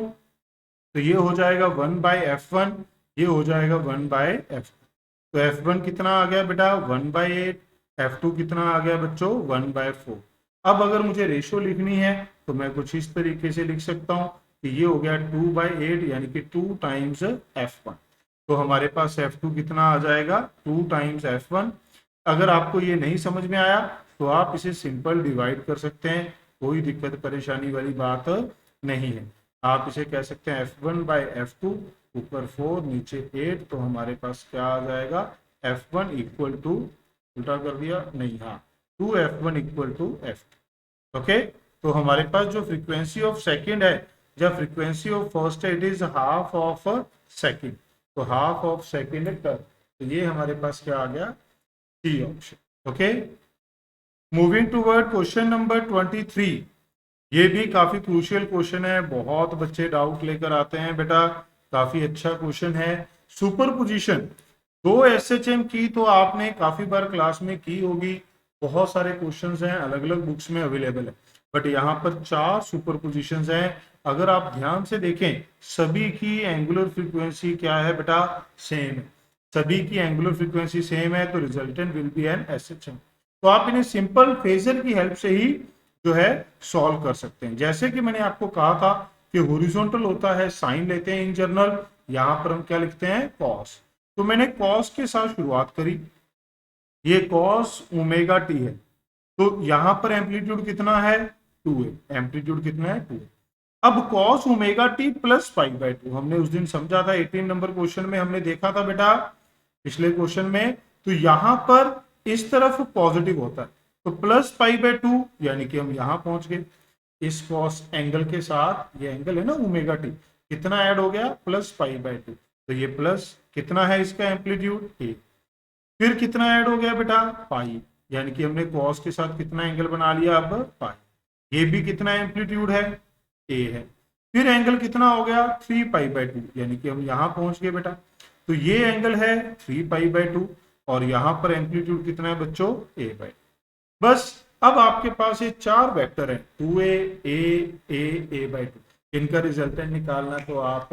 तो ये हो जाएगा 1/f1, ये हो जाएगा 1/f2। तो f1 कितना आ गया बेटा, 1/8, f2 कितना आ गया बच्चों, 1/4। अब अगर मुझे रेशो लिखनी है तो मैं कुछ इस तरीके से लिख सकता हूं कि ये हो गया 2/8 यानी कि 2 टाइम्स f1। तो हमारे पास f2 कितना आ जाएगा, 2 टाइम्स f1। अगर आपको ये नहीं समझ में आया तो आप इसे सिंपल डिवाइड कर सकते हैं, कोई दिक्कत परेशानी वाली बात नहीं है। आप इसे कह सकते हैं f1/f2, ऊपर 4 नीचे 8, तो हमारे पास क्या आ जाएगा, f1 इक्वल टू, उल्टा कर दिया नहीं, हाँ, 2f1 equal to f2। Okay, तो हमारे पास जो फ्रीक्वेंसी ऑफ सेकंड है, जब फ्रीक्वेंसी ऑफ फर्स्ट है, it is half of second, तो हाफ ऑफ सेकंड कर, तो ये हमारे पास क्या आ गया, सी option. Okay, moving toward question number 23। ये भी काफी क्रूशियल क्वेश्चन है, बहुत बच्चे डाउट लेकर आते हैं बेटा, काफी अच्छा क्वेश्चन है। सुपरपोजिशन, दो एसएचएम की तो आपने काफी बार क्लास में की होगी, बहुत सारे क्वेश्चंस हैं, अलग अलग बुक्स में अवेलेबल है, बट यहाँ पर 4 सुपरपोजिशंस हैं। अगर आप ध्यान से देखें, सभी की एंगुलर फ्रीक्वेंसी क्या है बेटा, सेम है, सभी की एंगुलर फ्रीक्वेंसी सेम है, तो resultant will be an SHM. तो आप इन्हें सिंपल फेजर की हेल्प से ही जो है सॉल्व कर सकते हैं। जैसे कि मैंने आपको कहा था कि हॉरिजॉन्टल होता है, साइन लेते हैं इन जनरल, यहां पर हम क्या लिखते हैं, कॉस। तो मैंने कॉस के साथ शुरुआत करी, ये कॉस ओमेगा टी है, तो यहां पर एम्पलीट्यूड कितना है, 2 है, एम्पलीट्यूड कितना है, 2 है। अब कॉस ओमेगा टी प्लस π/2 हमने उस दिन समझा था, 18 नंबर क्वेश्चन में हमने देखा था बेटा, पिछले क्वेश्चन में। तो यहां पर इस तरफ पॉजिटिव होता है, तो प्लस π/2 यानी कि हम यहां पहुंच गए। इस कॉस एंगल के साथ, ये एंगल है ना ओमेगा टी, कितना ऐड हो गया, प्लस π/2, तो ये प्लस कितना है इसका एम्पलीट्यूड, ए। फिर कितना ऐड हो गया बेटा, पाई, यानी कि हमने कॉस के साथ कितना एंगल बना लिया, अब पाई। ये भी कितना एम्पलीट्यूड है, ए है। फिर एंगल कितना हो गया, 3π/2, यानी कि हम यहां पहुंच गए बेटा। तो ये एंगल है 3π/2, और यहां पर एम्पलीट्यूड कितना है बच्चों, a/2। बस अब आपके पास ये 4 वेक्टर हैं, 2a, a/2, इनका रिजल्टेंट निकालना तो आप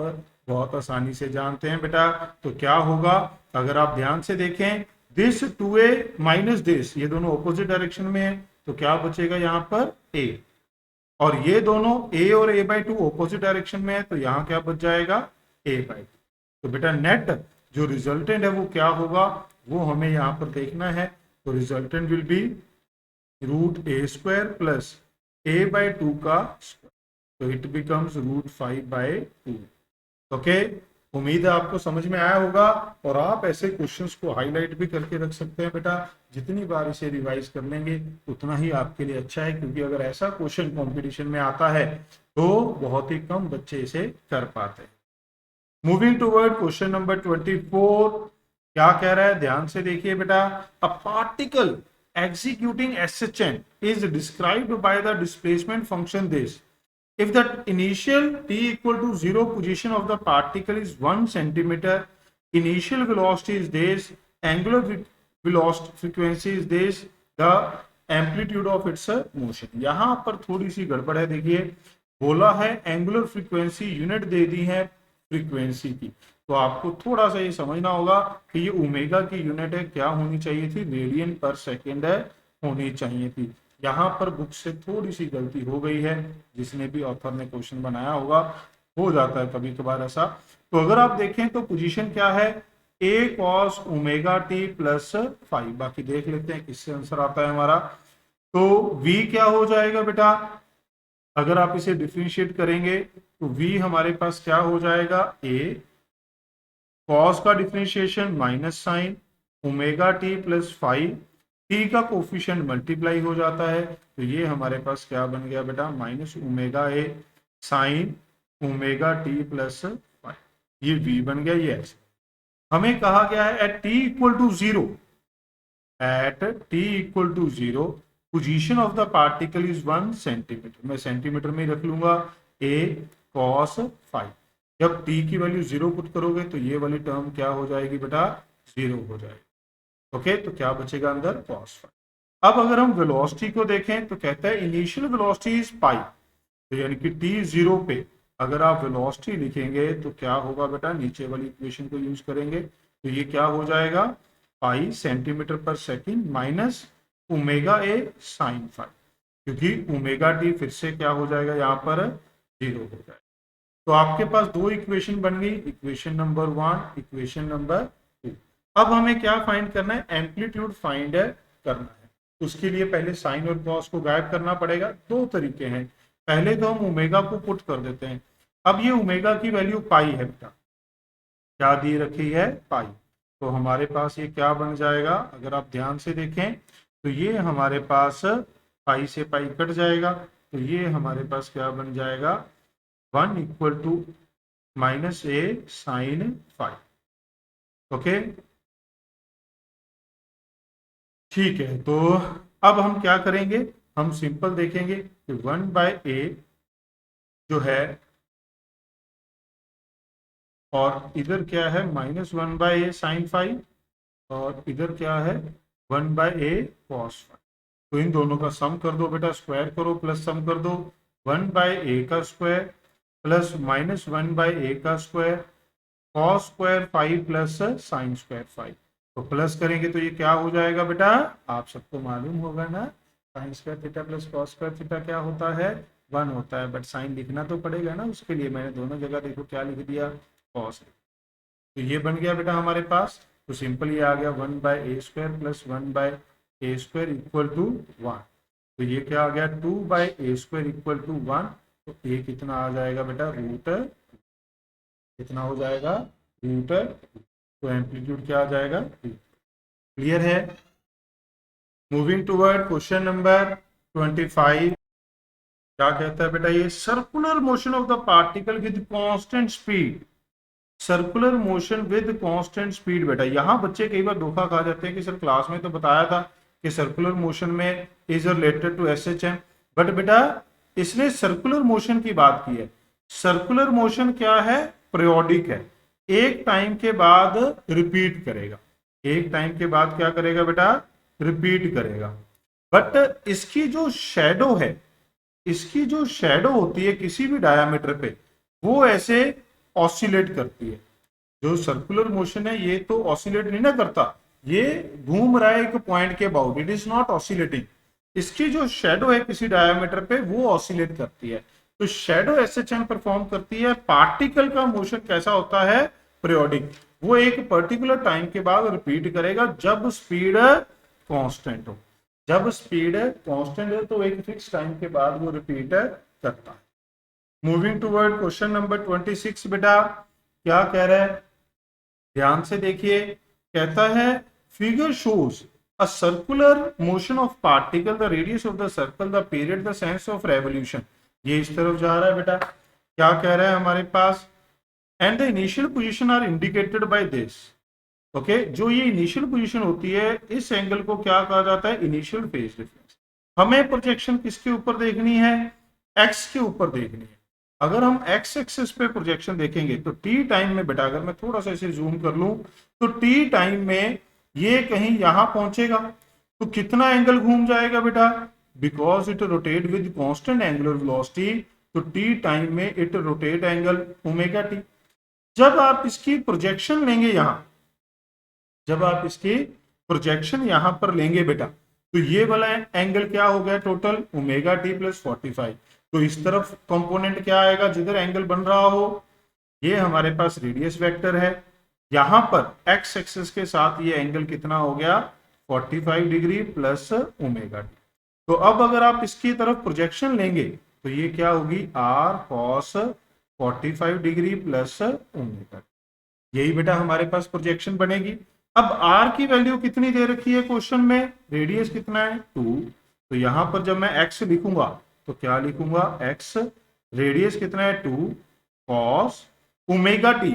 बहुत आसानी से जानते हैं बेटा। तो क्या होगा, अगर आप ध्यान से देखें, दिस 2a माइनस दिस, ये दोनों ऑपोजिट डायरेक्शन में है, तो क्या बचेगा यहाँ पर, a, और ये दोनों a और a/2 ऑपोजिट डायरेक्शन में है, तो यहाँ क्या बच जाएगा, a/2। तो बेटा नेट जो रिजल्टेंट है वो क्या होगा, वो हमें यहाँ पर देखना है। तो resultant will B √a² plus a/2 का स्क्वायर, तो इट बिकम्स √5/2। ओके, उम्मीद है आपको समझ में आया होगा, और आप ऐसे क्वेश्चंस को हाईलाइट भी करके रख सकते हैं बेटा। जितनी बार इसे रिवाइज कर लेंगे उतना ही आपके लिए अच्छा है, क्योंकि अगर ऐसा क्वेश्चन कंपटीशन में आता है तो बहुत ही कम बच्चे इसे कर पाते हैं। Moving toward question number 24। क्या कह रहा है, ध्यान से देखिए बेटा। A particle executing SHM is described by the displacement function this if the initial t equal to 0 position of the particle is 1 centimeter, initial velocity is this, angular velocity frequency is this, the amplitude of its motion। यहां पर थोड़ी सी गड़बड़ है, देखिए बोला है एंगुलर फ्रीक्वेंसी, यूनिट दे दी है फ्रीक्वेंसी की, तो आपको थोड़ा सा ये समझना होगा कि ये ओमेगा की यूनिट है, क्या होनी चाहिए थी, रेडियन पर सेकेंड है होनी चाहिए थी। यहाँ पर बुक से थोड़ी सी गलती हो गई है, जिसने भी ऑथर ने क्वेश्चन बनाया होगा, हो जाता है कभी कभार ऐसा। तो अगर आप देखें तो पोजीशन क्या है, a cos omega T plus 5। बाकी देख लेते हैं किससे आंसर आता है हमारा। तो v क्या हो जाएगा बेटा, अगर आप इसे डिफरेंशिएट करेंगे तो v हमारे पास क्या हो जाएगा, a cos का differentiation minus sign omega T plus 5, T का कोफिशिएंट मल्टीप्लाई हो जाता है, तो ये हमारे पास क्या बन गया बेटा, minus omega a sine omega T plus 5, ये v बन गया। ये ऐसे हमें कहा गया है at T equal to zero, at T equal to zero position of the particle is 1 centimetre, मैं सेंटीमीटर में ही रख लूंगा, a cos 5। जब t की वैल्यू 0 पुट करोगे तो ये वाली टर्म क्या हो जाएगी बेटा, 0 हो जाएगी। ओके, तो क्या बचेगा अंदर, cos 5। अब अगर हम वेलोसिटी को देखें तो कहता है इनिशियल वेलोसिटी इज पाई, तो यानी कि t 0 पे अगर आप वेलोसिटी लिखेंगे तो क्या होगा बेटा, नीचे वाली इक्वेशन को यूज करेंगे तो ये क्या हो जाएगा, pi centimetre per second minus omega a sine 5, क्योंकि ओमेगा टी फिर से क्या हो जाएगा, यहाँ पर 0 हो जाएगा। तो आपके पास दो इक्वेशन बन गई, इक्वेशन नंबर 1, इक्वेशन नंबर 2। अब हमें क्या फाइंड करना है, एम्पलीट्यूड फाइंड करना है। उसके लिए पहले साइन और कॉस को गायब करना पड़ेगा। दो तरीके हैं, पहले तो हम ओमेगा को पुट कर देते हैं। अब ये ओमेगा की वैल्यू पाई है बेटा, क्या दी रखी है, पाई, तो हमारे पास ये क्या बन जाएगा, अगर आप ध्यान से देखें तो ये हमारे पास पाई से पाई कट जाएगा, तो ये हमारे पास क्या बन जाएगा, 1 equal to minus a sine 5। Okay, ठीक है। तो अब हम क्या करेंगे, हम सिंपल देखेंगे कि 1 बाय ए जो है, और इधर क्या है माइनस 1 बाय ए साइन 5, और इधर क्या है 1 बाय ए कॉस 5। तो इन दोनों का सम कर दो बेटा, स्क्वायर करो प्लस सम कर दो, 1 बाय ए का स्क्वायर प्लस माइनस 1 बाय ए का square cos square 5 plus sine square 5। तो प्लस करेंगे तो ये क्या हो जाएगा बेटा, आप सबको मालूम होगा ना, sine square theta plus cos square theta क्या होता है, 1 होता है, बट साइन लिखना तो पड़ेगा ना, उसके लिए मैंने दोनों जगह देखो क्या लिख दिया, कॉस। तो ये बन गया बेटा हमारे पास, तो सिंपल ये आ गया 1 by a square plus 1 by a square equal to 1। तो ये क्या आ गया, 2 by a square equal to 1। तो ए कितना आ जाएगा बेटा, रूट, कितना हो जाएगा, रूट। तो एम्पलीट्यूड क्या आ जाएगा, क्लियर है। Moving toward question number 25। क्या कहता है बेटा, ये circular motion of the particle with constant speed, circular motion with constant speed. बेटा यहाँ बच्चे कई बार धोखा खा जाते हैं कि सर क्लास में तो बताया था कि सर्कुलर मोशन में is related to SHM, but बेटा इसने सर्कुलर मोशन की बात की है। सर्कुलर मोशन क्या है, पीरियोडिक है, एक टाइम के बाद रिपीट करेगा, एक टाइम के बाद क्या करेगा बेटा, रिपीट करेगा। बट इसकी जो शेडो है, इसकी जो शेडो होती है किसी भी डायामीटर पे, वो ऐसे ऑसिलेट करती है। जो सर्कुलर मोशन है ये तो ऑसिलेट नहीं ना करता, ये घूम रहा है एक पॉइंट के about, it is not oscillating. इसकी जो शेडो है किसी डायमीटर पे वो ऑसिलेट करती है, तो शेडो एसएचएम परफॉर्म करती है। पार्टिकल का मोशन कैसा होता है, पीरियोडिक, वो एक पर्टिकुलर टाइम के बाद रिपीट करेगा जब स्पीड कांस्टेंट हो। जब स्पीड कांस्टेंट है तो एक फिक्स टाइम के बाद वो रिपीट करता है। Moving toward question number 26। बेटा क्या कह रहा है, ध्यान से देखिए, कहता है figure shows a circular motion of particle, the radius of the circle, the period, the sense of revolution. ये इस तरफ जा रहा है बेटा, क्या कह रहा है हमारे पास, and the initial position are indicated by this. Okay, जो ये इनिशियल पोजीशन होती है, इस एंगल को क्या कहा जाता है? Initial phase difference. हमें प्रोजेक्शन किसके ऊपर देखनी है? एक्स के ऊपर देखनी है। अगर हम एक्स एक्सिस पे प्रोजेक्शन देखेंगे तो टी टाइम में बेटा, अगर मैं थोड़ा सा इसे जूम कर लूं, तो टी टाइम में ये कहीं यहां पहुंचेगा, तो कितना एंगल घूम जाएगा बेटा? Because it rotate with constant angular velocity, तो टी टाइम में it rotate angle omega T. जब आप इसकी प्रोजेक्शन लेंगे यहां, जब आप इसकी प्रोजेक्शन यहां पर लेंगे बेटा, तो ये वाला एंगल क्या हो गया? Total omega T plus 45। तो इस तरफ कंपोनेंट क्या आएगा? जिधर एंगल बन रहा हो, ये हमारे पास रेडियस वेक्टर है, यहां पर एक्स एक्सिस के साथ ये एंगल कितना हो गया? 45 डिग्री प्लस ओमेगा टी। तो अब अगर आप इसकी तरफ प्रोजेक्शन लेंगे तो ये क्या होगी? R cos 45 degree plus omega t. यही बेटा हमारे पास प्रोजेक्शन बनेगी। अब आर की वैल्यू कितनी दे रखी है क्वेश्चन में? रेडियस कितना है? 2। तो यहां पर जब मैं एक्स लिखूंगा तो क्या लिखूंगा? एक्स, रेडियस कितना है? 2 cos omega T,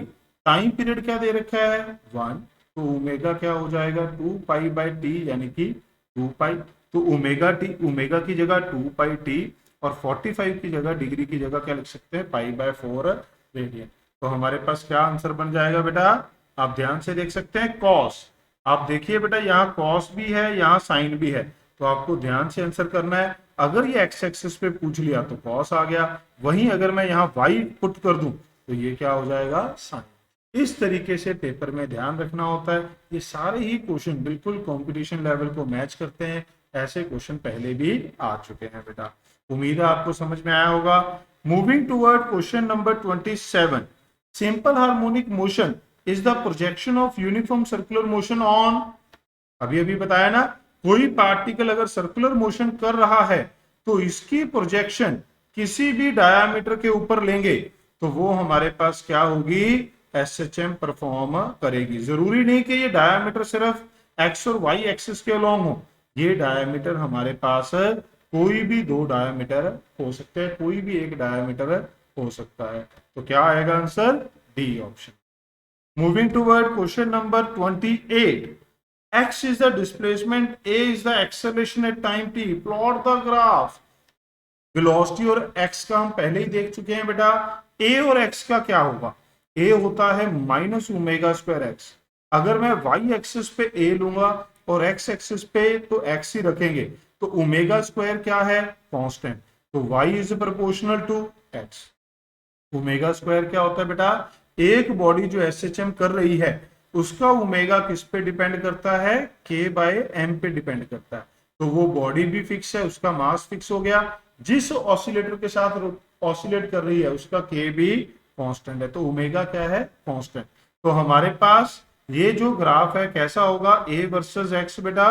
time period क्या दे रखा है? 1। तो ओमेगा क्या हो जाएगा? 2 पाई बाय टी, यानी कि 2 पाई। तो ओमेगा टी, ओमेगा की जगह 2 पाई टी, और 45 की जगह, डिग्री की जगह क्या लिख सकते हैं? पाई बाय 4 रेडियन। तो हमारे पास क्या आंसर बन जाएगा बेटा? आप ध्यान से देख सकते हैं, कॉस। आप देखिए बेटा, यहाँ कॉस भी है, यहाँ साइन भी है, तो आपको ध्यान से आंसर करना है। अगर ये एक्स एक्सिस पे पूछ लिया तो कॉस आ गया, वहीं अगर मैं यहाँ वाई पुट कर दूं तो ये क्या हो जाएगा? साइन। इस तरीके से पेपर में ध्यान रखना होता है। ये सारे ही क्वेश्चन बिल्कुल कंपटीशन लेवल को मैच करते हैं, ऐसे क्वेश्चन पहले भी आ चुके हैं बेटा। उम्मीद है आपको समझ में आया होगा। Moving toward question number 27, simple harmonic motion is the projection of uniform circular motion on, अभी अभी बताया ना, कोई पार्टिकल अगर सर्कुलर मोशन कर रहा है तो इसकी प्रोजेक्शन किसी भी डायामीटर के ऊपर लेंगे तो वो हमारे पास क्या होगी? एसएचएम परफॉर्म करेगी। जरूरी नहीं कि ये डायामीटर सिर्फ एक्स और वाई एक्सिस के अलोंग हो, ये डायामीटर हमारे पास कोई भी दो डायामीटर हो सकते हैं, कोई भी एक डायामीटर हो सकता है। तो क्या आएगा answer? D option. Moving toward question number 28. X is the displacement, A is the acceleration at time t. Plot the graph. Velocity और x का हम पहले ही देख चुके हैं बेटा। A और x का क्या होगा? A होता है माइनस ओमेगा स्क्वायर एक्स। अगर मैं y एक्सिस पे A लूंगा और x एक्सिस पे तो x ही रखेंगे, तो ओमेगा स्क्वायर क्या है? कांस्टेंट। तो y is proportional to x। Omega square क्या होता है बेटा? एक बॉडी जो एसएचएम कर रही है उसका ओमेगा किस पे डिपेंड करता है? के बाय एम पे डिपेंड करता है। तो वो बॉडी भी फिक्स है, उसका मास फिक्स हो गया, जिस ऑसिलेटर के साथ ऑसिलेट कर रही है उसका के भी कांस्टेंट है, तो ओमेगा क्या है? कांस्टेंट। तो हमारे पास ये जो ग्राफ है कैसा होगा? ए वर्सेस एक्स बेटा,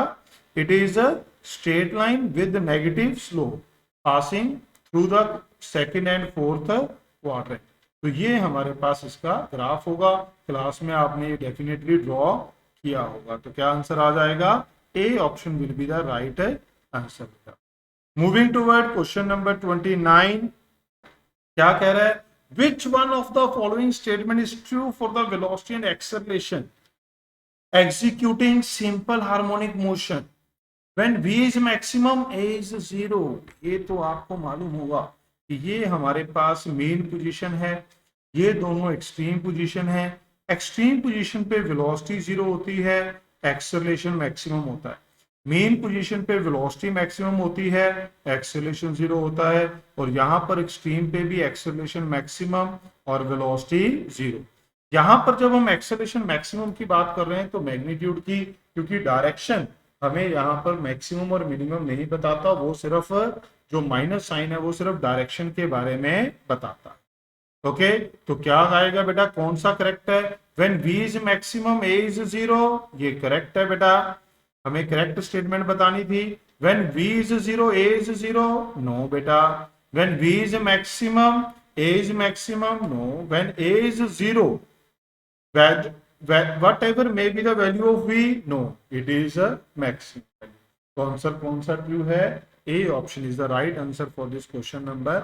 it is a straight line with negative slope passing through the second and fourth quadrant. तो ये हमारे पास इसका ग्राफ होगा। क्लास में आपने ये डेफिनेटली ड्रॉ किया होगा। तो क्या आंसर आ जाएगा? A option will be the right answer. Moving toward question number 29, क्या कह रहा है? विच one of the following statement is true for the velocity and acceleration executing simple harmonic motion when v is maximum, a is 0। ये तो आपको मालूम होगा कि ये हमारे पास मेन पोजीशन है, ये दोनों एक्सट्रीम पोजीशन है। एक्सट्रीम पोजीशन पे वेलोसिटी 0 होती है, एक्सेलरेशन मैक्सिमम होता है। मेन पोजीशन पे वेलोसिटी मैक्सिमम होती है, एक्सेलरेशन 0 होता है, और यहाँ पर एक्सट्रीम पे भी एक्सेलरेशन मैक्सिमम और वेलोसिटी 0। यहाँ पर जब हम एक्सेलरेशन मैक्सिमम की बात कर रहे हैं तो मैग्नीट्यूड की, क्योंकि डायरेक्शन हमें यहाँ पर मैक्सिमम और मिनिमम नहीं बताता, वो सिर्फ जो माइनस साइन है वो सिर्फ डायरेक्शन के बारे में बताता है। ओके, तो क्या आएगा बेटा? कौन सा करेक्ट है? When v is maximum, a is 0, ये करेक्ट है बेटा। हमें करेक्ट स्टेटमेंट बतानी थी। When v is 0, a is 0, no बेटा। When v is maximum, a is maximum, no. When a is 0, whatever may be the value of v, no, it is a maximum value. तो आंसर कौन सा ट्रू है? A option is the right answer for this question number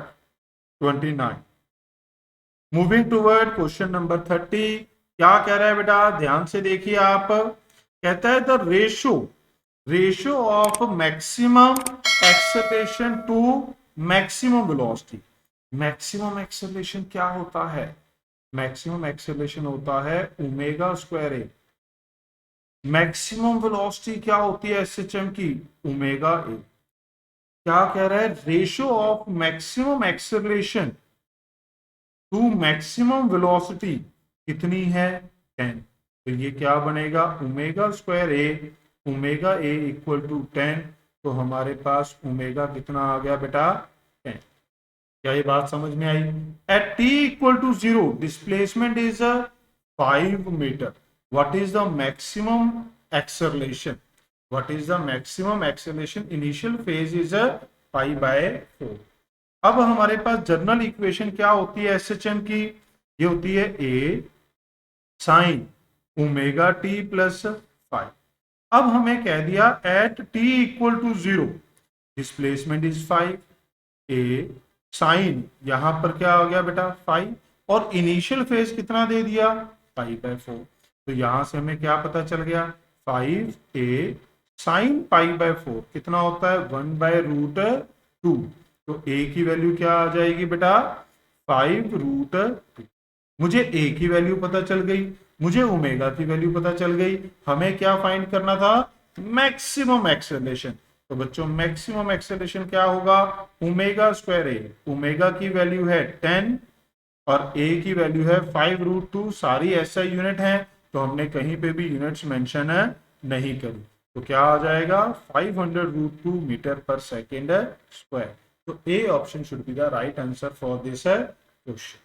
29. Moving toward question number 30, क्या कह रहा है बेटा, ध्यान से देखिए आप। कहता है the ratio of maximum acceleration to maximum velocity. Maximum acceleration क्या होता है? मैक्सिमम एक्सेलरेशन होता है omega square a. Maximum velocity क्या होती है एसएचएम की? Omega a. क्या कह रहा है? Ratio of maximum acceleration to maximum velocity कितनी है? 10। तो ये क्या बनेगा? Omega square a, omega a equal to 10। तो हमारे पास ओमेगा कितना आ गया बेटा? 10। क्या ये बात समझ में आई? At T equal to 0 displacement is 5 metre. What is the maximum acceleration? What is the maximum acceleration? Initial phase is pi by 4। अब हमारे पास जनरल इक्वेशन क्या होती है एसएचएम की? ये होती है a sine omega T plus 5। अब हमें कह दिया at T equal to 0 displacement is 5। A sine यहां पर क्या हो गया बेटा? 5। और इनिशियल फेज कितना दे दिया? 5/4। तो यहां से हमें क्या पता चल गया? 5a साइन π/4 कितना होता है? 1/√2। तो a की वैल्यू क्या आ जाएगी बेटा? 5√2। मुझे a की वैल्यू पता चल गई, मुझे ओमेगा की वैल्यू पता चल गई। हमें क्या फाइंड करना था? Maximum acceleration. तो बच्चों मैक्सिमम एक्सेलरेशन क्या होगा? Omega square a. ओमेगा की वैल्यू है 10 और ए की वैल्यू है 5√2। सारी एसआई यूनिट है, तो हमने कहीं पे भी यूनिट्स मेंशन नहीं करी। तो क्या आ जाएगा? 500√2 मीटर पर सेकेंड स्क्वायर। तो A option should be the right answer for this question.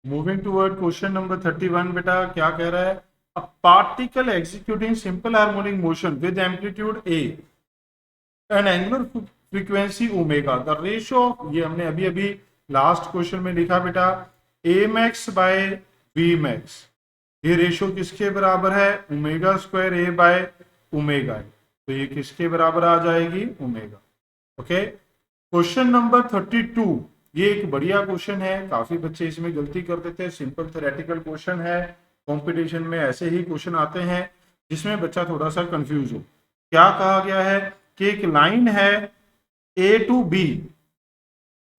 Moving toward question number 31 बेटा, क्या कह रहा है? A particle executing simple harmonic motion with amplitude A and angular frequency omega, the ratio of, ये हमने अभी अभी लास्ट क्वेश्चन में लिखा बेटा, ए मैक्स बाय बी मैक्स। ये रेशियो किसके बराबर है? Omega square A by omega. तो ये किसके बराबर आ जाएगी? ओमेगा। ओके, क्वेश्चन नंबर 32, ये एक बढ़िया क्वेश्चन है। काफी बच्चे इसमें गलती कर देते हैं। सिंपल थ्योरेटिकल क्वेश्चन है। कंपटीशन में ऐसे ही क्वेश्चन आते हैं जिसमें बच्चा थोड़ा सा कंफ्यूज हो। क्या कहा गया है कि एक लाइन है ए टू बी,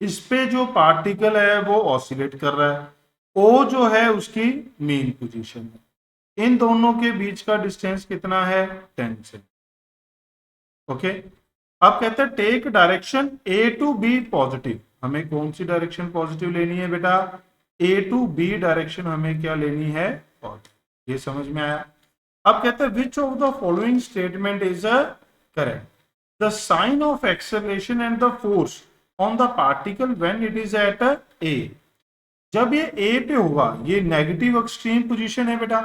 इस पे जो पार्टिकल है वो ऑसिलेट कर रहा है। ओ जो है उसकी मेन पोजीशन है। इन दोनों के बीच का डिस्टेंस कितना है? 10 से। ओके, अब कहते हैं take direction A to B positive. हमें कौन सी डायरेक्शन पॉजिटिव लेनी है बेटा? ए टू बी डायरेक्शन हमें क्या लेनी है? पॉजिटिव। ये समझ में आया? अब कहते हैं which of the following statement is correct? The sign of acceleration and the force on the particle when it is at A. जब ये ए पे होगा, ये नेगेटिव एक्सट्रीम पोजीशन है बेटा,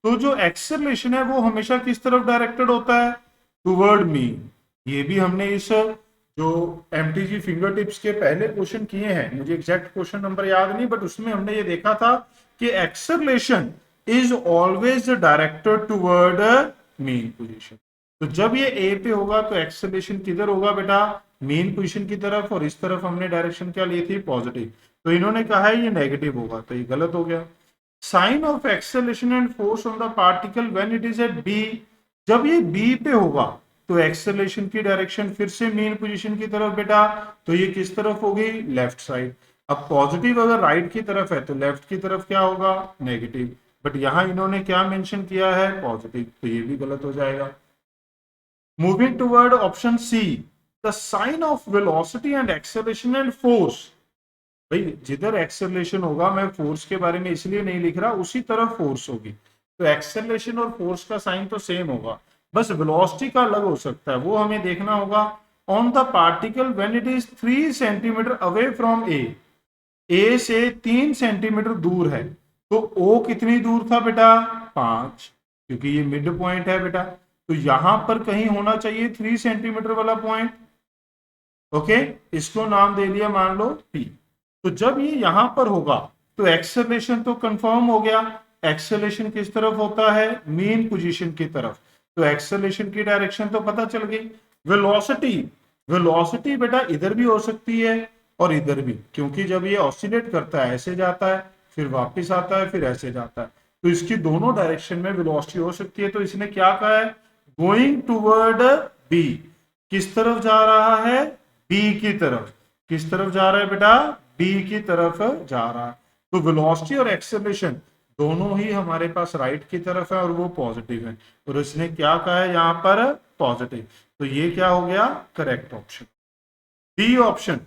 तो जो एक्सेलरेशन है वो हमेशा किस तरफ डायरेक्टेड होता है? टुवर्ड मी। ये भी हमने इस जो एमटीजी फिंगर टिप्स के पहले क्वेश्चन किए हैं, मुझे एग्जैक्ट क्वेश्चन नंबर याद नहीं, बट उसमें हमने ये देखा था कि acceleration is always directed toward main position. तो जब ये ए पे होगा तो एक्सेलरेशन किधर होगा बेटा? मेन पोजीशन की तरफ। और इस तरफ हमने डायरेक्शन क्या ली थी? पॉजिटिव। तो इन्होंने कहा है ये नेगेटिव होगा, तो ये गलत हो गया। Sign of acceleration and force on the particle when it is at B. जब ये बी पे होगा तो एक्सेलरेशन की डायरेक्शन फिर से मेन पोजीशन की तरफ बेटा, तो ये किस तरफ होगी? Left side. अब पॉजिटिव अगर राइट की तरफ है तो लेफ्ट की तरफ क्या होगा? नेगेटिव। बट यहां इन्होंने क्या मेंशन किया है? पॉजिटिव, तो ये भी गलत हो जाएगा। Moving toward option C, the sign of velocity and acceleration and force. भाई जिधर एक्सेलरेशन होगा, मैं फोर्स के बारे में इसलिए नहीं लिख रहा, उसी तरफ फोर्स होगी। तो एक्सेलरेशन और फोर्स का साइन तो सेम होगा, बस वेलोसिटी का अलग हो सकता है, वो हमें देखना होगा। On the particle when it is 3 centimetre away from A से 3 सेंटीमीटर दूर है, तो ओ कितनी दूर था बेटा? 5, क्योंकि ये मिड पॉइंट है बेटा। तो यहां पर कहीं होना चाहिए 3 सेंटीमीटर वाला पॉइंट। ओके, इसको नाम दे दिया मान लो पी। तो जब ये यहां पर होगा तो एक्सेलरेशन तो कंफर्म हो गया। एक्सेलरेशन किस तरफ होता है? मेन पोजीशन की तरफ। तो एक्सेलरेशन की डायरेक्शन तो पता चल गई। वेलोसिटी, वेलोसिटी बेटा इधर भी हो सकती है और इधर भी, क्योंकि जब ये ऑसिलेट करता है ऐसे जाता है, फिर वापस आता है, फिर ऐसे जाता है। तो इसकी दोनों डायरेक्शन में वेलोसिटी हो सकती है। तो इसने क्या कहा है, गोइंग टूवर्ड बी, किस तरफ जा रहा है, बी की तरफ। किस तरफ जा रहा है बेटा, बी की तरफ जा रहा है। तो वेलोसिटी और एक्सेलरेशन दोनों ही हमारे पास राइट की तरफ है और वो पॉजिटिव है, और इसने क्या कहा है यहाँ पर, पॉजिटिव। तो ये क्या हो गया, correct option. B option,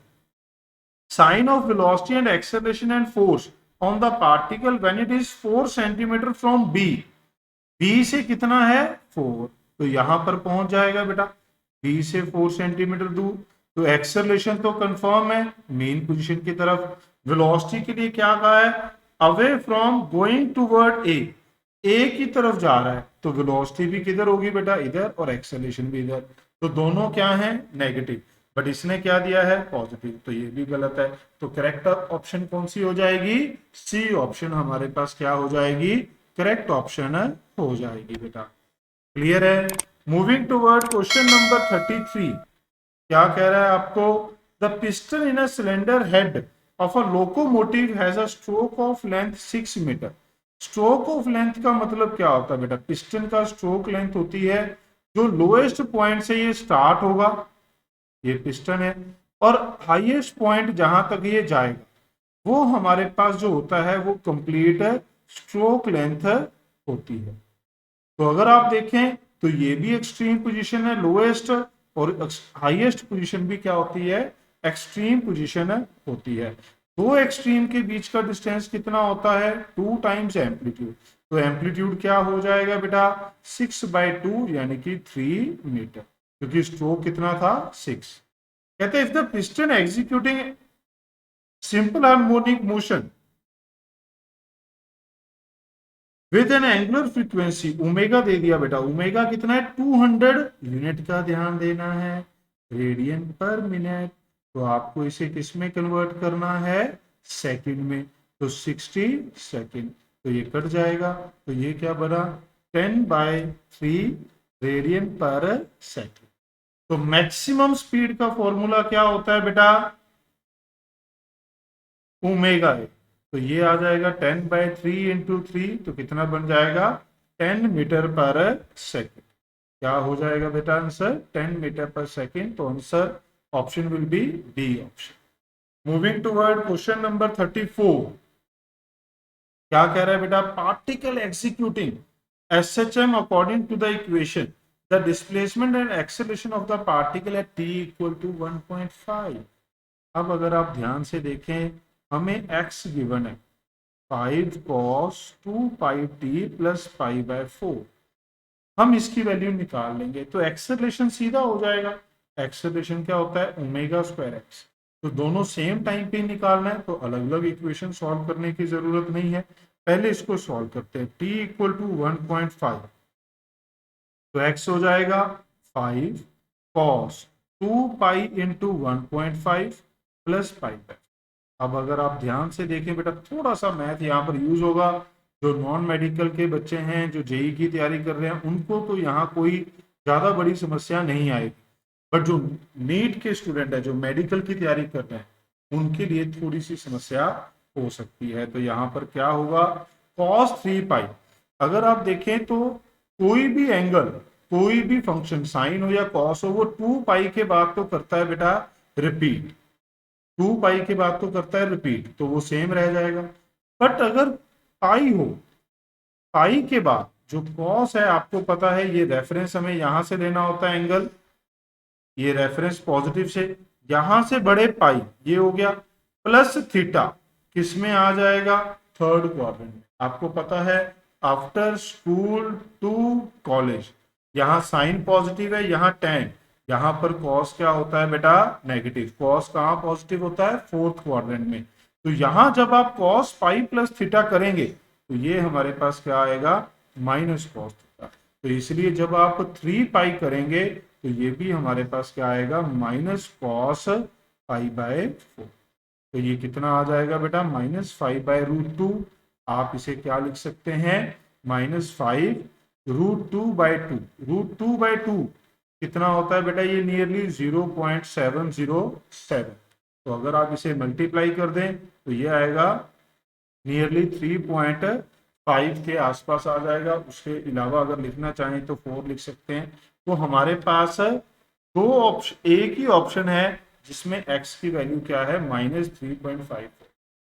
sign of velocity and acceleration and force on the particle when it is 4 centimeter from B। B से कितना है, 4, तो यहां पर पहुंच जाएगा बेटा, B से 4 सेंटीमीटर दूर। तो एक्सेलरेशन तो कंफर्म है, मेन पोजीशन की तरफ। वेलोसिटी के लिए क्या कहा है, अवे फ्रॉम गोइंग टूवर्ड ए की तरफ जा रहा है, तो वेलोसिटी भी किधर होगी बेटा, इधर, और एक्सेलरेशन भी इधर। तो दोनों क्या है, नेगेटिव, बट इसने क्या दिया है, पॉजिटिव, तो ये भी गलत है। तो करेक्ट ऑप्शन कौन सी हो जाएगी, सी ऑप्शन हमारे पास क्या हो जाएगी, करेक्ट ऑप्शन हो जाएगी बेटा। क्लियर है। मूविंग टुवर्ड क्वेश्चन नंबर 33, क्या कह रहा है आपको, the piston in a cylinder head of a locomotive has a stroke of length 6 metre. Stroke of length का मतलब क्या होता है बेटा, पिस्टन का स्ट्रोक लेंथ होती है जो लोएस्ट पॉइंट से ये स्टार्ट होगा, ये पिस्टन है, और हाईएस्ट पॉइंट जहां तक ये जाएगा वो हमारे पास जो होता है वो कंप्लीट स्ट्रोक लेंथ होती है। तो अगर आप देखें तो ये भी एक्सट्रीम पोजीशन है, लोएस्ट, और हाईएस्ट पोजीशन भी क्या होती है, एक्सट्रीम पोजीशन होती है। दो एक्सट्रीम के बीच का डिस्टेंस कितना होता है, 2 टाइम्स एम्पलीट्यूड। तो एम्पलीट्यूड क्या हो जाएगा बेटा, 6/2 यानी कि 3 मीटर, क्योंकि स्ट्रोक कितना था, 6। कहते हैं if the piston executing simple harmonic motion with an angular frequency, omega दे दिया बेटा, ओमेगा कितना है, 200 यूनिट का ध्यान देना है, रेडियन पर मिनट। तो आपको इसे किस में कन्वर्ट करना है, सेकंड में। तो 60 सेकंड, तो ये कट जाएगा, तो ये क्या बना, 10/3 रेडियन पर सेकंड। तो मैक्सिमम स्पीड का फॉर्मूला क्या होता है बेटा, ओमेगा है। तो ये आ जाएगा 10/3 इंटू 3, तो कितना बन जाएगा, 10 मीटर पर सेकेंड। क्या हो जाएगा बेटा आंसर, 10 मीटर पर सेकेंड। तो answer option will be D option. Moving toward question number 34, क्या कह रहा है बेटा, particle executing SHM according to the equation the displacement and acceleration of the particle at t = 1.5। अब अगर आप ध्यान से देखें, हमें x गिवन है 5 cos 2πt प्लस π/4। हम इसकी वैल्यू निकाल लेंगे तो एक्सेलरेशन सीधा हो जाएगा। एक्सेलरेशन क्या होता है, ओमेगा स्क्वायर एक्स। तो दोनों सेम टाइम पे निकालना है, तो अलग अलग इक्वेशन सॉल्व करने की जरूरत नहीं है। पहले इसको सॉल्व करते हैं। t = 1.5, तो x हो जाएगा 5 cos 2π इंटू 1.5 प्लस π/4। अब अगर आप ध्यान से देखें बेटा, थोड़ा सा मैथ यहाँ पर यूज होगा। जो नॉन मेडिकल के बच्चे हैं, जो जेई की तैयारी कर रहे हैं, उनको तो यहाँ कोई ज्यादा बड़ी समस्या नहीं आएगी, बट जो नीट के स्टूडेंट है, जो मेडिकल की तैयारी कर रहे हैं, उनके लिए थोड़ी सी समस्या हो सकती है। तो यहाँ पर क्या होगा, cos 3π। अगर आप देखें तो कोई भी एंगल, कोई भी फंक्शन, साइन हो या कॉस हो, वो 2π के बाद तो करता है बेटा रिपीट, 2π के बाद तो करता है रिपीट, तो वो सेम रह जाएगा। बट अगर पाई हो, पाई के बाद जो कॉस है, आपको पता है ये रेफरेंस हमें यहां से लेना होता है एंगल, ये रेफरेंस पॉजिटिव से, यहां से बड़े पाई, ये हो गया, प्लस थीटा किस में आ जाएगा, थर्ड क्वाड्रेंट में। आपको पता है आफ्टर स्कूल टू कॉलेज, यहाँ साइन पॉजिटिव है, यहाँ टेन, यहाँ पर कॉस क्या होता है बेटा, नेगेटिव। कॉस कहाँ पॉजिटिव होता है, फोर्थ क्वाड्रेंट में। तो यहाँ जब आप कॉस पाई प्लस थीटा करेंगे तो ये हमारे पास क्या आएगा, माइनस कॉस थीटा। तो इसलिए जब आप 3π करेंगे तो ये भी हमारे पास क्या आएगा, माइनस कॉस π/4। तो ये कितना आ जाएगा बेटा, -5/√2। आप इसे क्या लिख सकते हैं, -5√2/2। √2/2 कितना होता है बेटा, ये नियरली 0.707। तो अगर आप इसे मल्टीप्लाई कर दें तो ये आएगा नियरली 3.5 के आसपास आ जाएगा। उसके अलावा अगर लिखना चाहें तो 4 लिख सकते हैं। तो हमारे पास दो ऑप्शन, एक ही ऑप्शन है जिसमें x की वैल्यू क्या है, -3.5।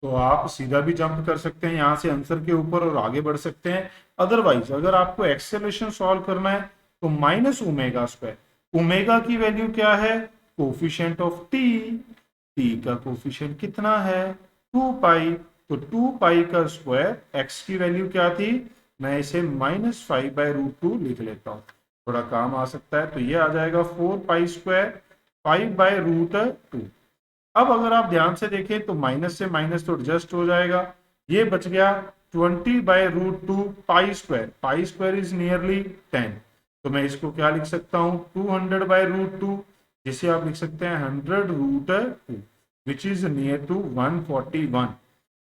तो आप सीधा भी जंप कर सकते हैं यहाँ से आंसर के ऊपर और आगे बढ़ सकते हैं। अदरवाइज अगर आपको एक्सेलरेशन सॉल्व करना है तो -ओमेगा²। ओमेगा की वैल्यू क्या है, कोफिशिएंट ऑफ टी का कोफिशिएंट कितना है, 2 पाई। तो 2 पाई का स्क्वायर, एक्स की वैल्यू क्या थी, मैं इसे -5/√2 लिख लेता हूँ, थोड़ा काम आ सकता है। तो ये आ जाएगा 4 पाई² 5/√2। अब अगर आप ध्यान से देखें तो माइनस से माइनस तो एडजस्ट हो जाएगा, ये बच गया 20/√2 पाई²। पाई² इज नियरली 10। तो मैं इसको क्या लिख सकता हूँ, 200/√2, जिसे आप लिख सकते हैं 100√2, which is near to 141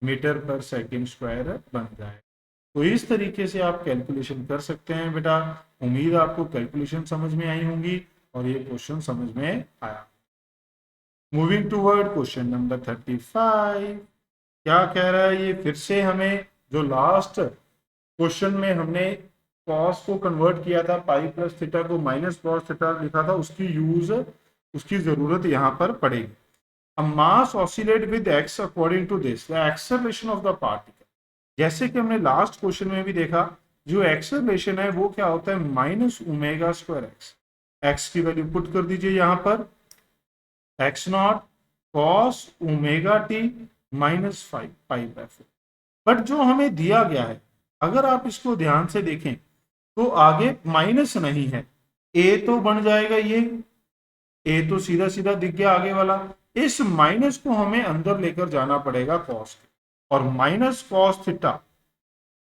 metre per second square बन जाए। तो इस तरीके से आप कैलकुलेशन कर सकते हैं बेटा। उम्मीद आपको कैलकुलेशन समझ में आई होंगी और ये क्वेश्चन समझ में आया। Moving toward question number 35। क्या कह रहा है ये, फिर से हमें जो लास्ट क्वेश्चन में हमने कॉस को कन्वर्ट किया था, पाई प्लस थीटा को माइनस कॉस थीटा लिखा था, उसकी जरूरत यहाँ पर पड़ेगी। A mass oscillate with x according to this, the acceleration of the particle। जैसे कि हमने लास्ट क्वेश्चन में भी देखा, जो एक्सेलरेशन है वो क्या होता है, -ओमेगा²x। x की वैल्यू पुट कर दीजिए यहाँ पर, x0 cos omega t -5 pi. But जो हमें दिया गया है, अगर आप इसको ध्यान से देखें तो आगे माइनस नहीं है, a तो बन जाएगा, ये a तो सीधा सीधा दिख गया आगे वाला। इस माइनस को हमें अंदर लेकर जाना पड़ेगा कॉस के, और माइनस कॉस थीटा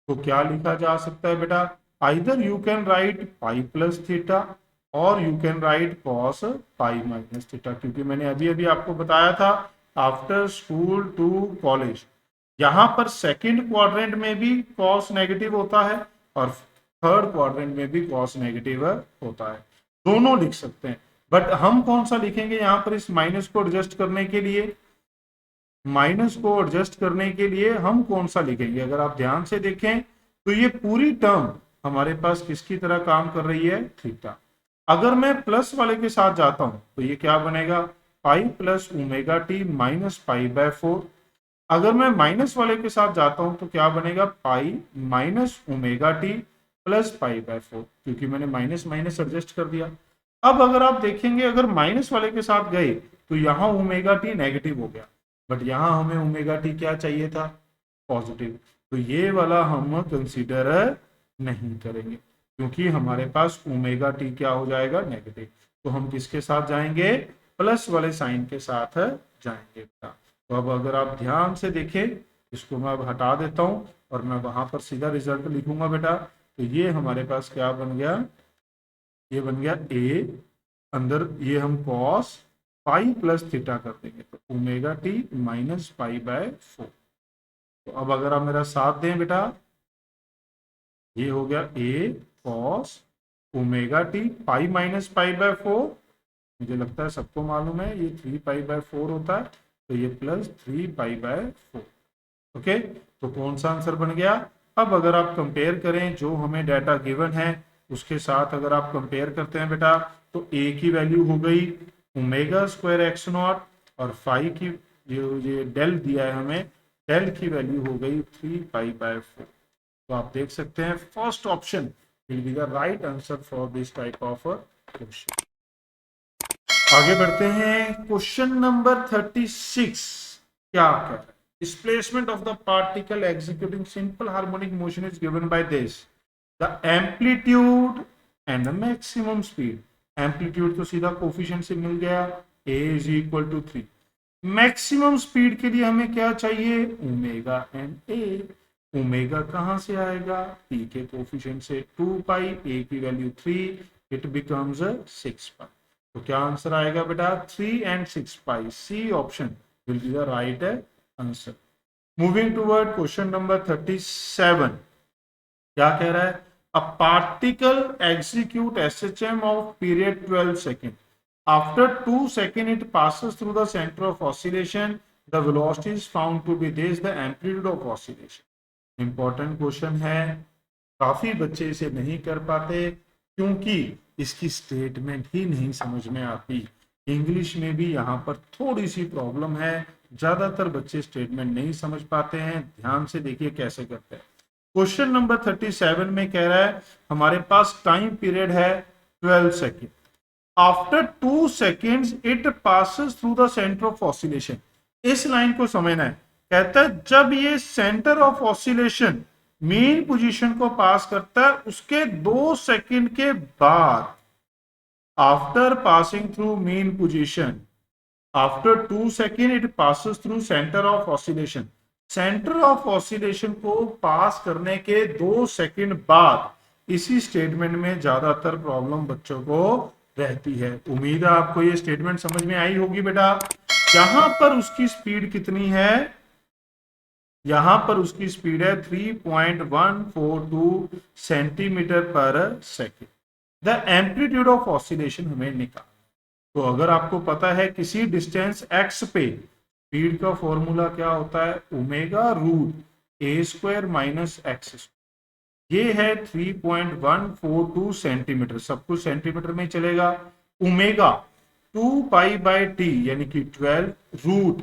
तो क्या लिखा जा सकता है बेटा, either you can write pi plus theta और you can write cos pi minus theta. क्योंकि मैंने अभी अभी आपको बताया था, आफ्टर स्कूल टू कॉलेज, यहाँ पर सेकंड क्वाड्रेंट में भी कॉस नेगेटिव होता है और थर्ड क्वाड्रेंट में भी कॉस नेगेटिव होता है, दोनों लिख सकते हैं। बट हम कौन सा लिखेंगे यहाँ पर, इस माइनस को एडजस्ट करने के लिए, हम कौन सा लिखेंगे, अगर आप ध्यान से देखें तो ये पूरी टर्म हमारे पास किसकी तरह काम कर रही है, थीटा। अगर मैं प्लस वाले के साथ जाता हूं तो ये क्या बनेगा, पाई प्लस ओमेगा टी -पाई/4। अगर मैं माइनस वाले के साथ जाता हूं तो क्या बनेगा, pi minus omega T plus pi, क्योंकि मैंने माइनस माइनस एडजस्ट कर दिया। अब अगर आप देखेंगे, अगर माइनस वाले के साथ गए तो यहाँ ओमेगा टी नेगेटिव हो गया, बट यहाँ हमें ओमेगा टी क्या चाहिए था, पॉजिटिव। तो ये वाला हम कंसीडर नहीं करेंगे, क्योंकि हमारे पास ओमेगा टी क्या हो जाएगा, नेगेटिव। तो हम किसके साथ जाएंगे, प्लस वाले साइन के साथ जाएंगे। तो अब अगर आप ध्यान से देखें, इसको मैं अब हटा देता हूं और मैं वहां पर सीधा रिजल्ट लिखूंगा बेटा। तो ये हमारे पास क्या बन गया, ये बन गया a, अंदर ये हम cos पाई प्लस थीटा कर देंगे, तो ओमेगा टी -पाई/4। तो अब अगर आप मेरा साथ दें बेटा, ये हो गया a cos omega T pi -पाई/4। मुझे लगता है सबको मालूम है ये 3 पाई/4 होता है, तो ये प्लस 3 पाई/4। ओके, तो कौन सा आंसर बन गया। अब अगर आप कंपेयर करें जो हमें डाटा गिवन है उसके साथ, अगर आप कंपेयर करते हैं बेटा, तो a की वैल्यू हो गई ओमेगा² और फाई की जो ये डेल दिया है हमें, डेल की वैल्यू हो गई 3 पाई/4। तो आप देख सकते हैं first option will be the right answer for this type of question. आगे बढ़ते हैं, क्वेश्चन नंबर 36 क्या कह रहा है, displacement of the particle executing simple harmonic motion is given by this, the amplitude and the maximum speed। Amplitude तो सीधा कोफिशिएंट से मिल गया, a is equal to 3। Maximum speed के लिए हमें क्या चाहिए, ओमेगा एंड a। ओमेगा कहां से आएगा, p के कोफिशिएंट से, 2 पाई, a की वैल्यू 3, इट बिकम्स 6 पाई। तो क्या आंसर आएगा बेटा, 3 and 6 pi. C option will be the right answer. Moving toward question number 37। क्या कह रहा है, a particle execute SHM of period 12 second. After 2 second it passes through the centre of oscillation the velocity is found to be this the amplitude of oscillation. Important question है, काफी बच्चे इसे नहीं कर पाते क्योंकि इसकी स्टेटमेंट ही नहीं समझ में आती। इंग्लिश में भी यहाँ पर थोड़ी सी प्रॉब्लम है, ज्यादातर बच्चे स्टेटमेंट नहीं समझ पाते हैं। ध्यान से देखिए कैसे करते हैं। क्वेश्चन नंबर 37 में कह रहा है हमारे पास टाइम पीरियड है 12 second. After 2 seconds it passes through the centre of oscillation. इस लाइन को समझना है। कहता है जब ये centre of oscillation main position को पास करता है उसके 2 सेकेंड के बाद, after passing through main position, after 2 second it passes through centre of oscillation. Centre of oscillation को पास करने के 2 सेकेंड बाद इसी स्टेटमेंट में ज्यादातर प्रॉब्लम बच्चों को रहती है। उम्मीद है आपको ये स्टेटमेंट समझ में आई होगी बेटा। यहां पर उसकी स्पीड कितनी है, यहां पर उसकी स्पीड है 3.142 सेंटीमीटर पर second. The amplitude of oscillation हमें निकाल। तो अगर आपको पता है किसी डिस्टेंस x पे स्पीड का फॉर्मूला क्या होता है, omega root A square minus x. ये है 3.142 सेंटीमीटर, सब कुछ सेंटीमीटर में चलेगा। ओमेगा 2 पाई बाय टी यानी कि 12 root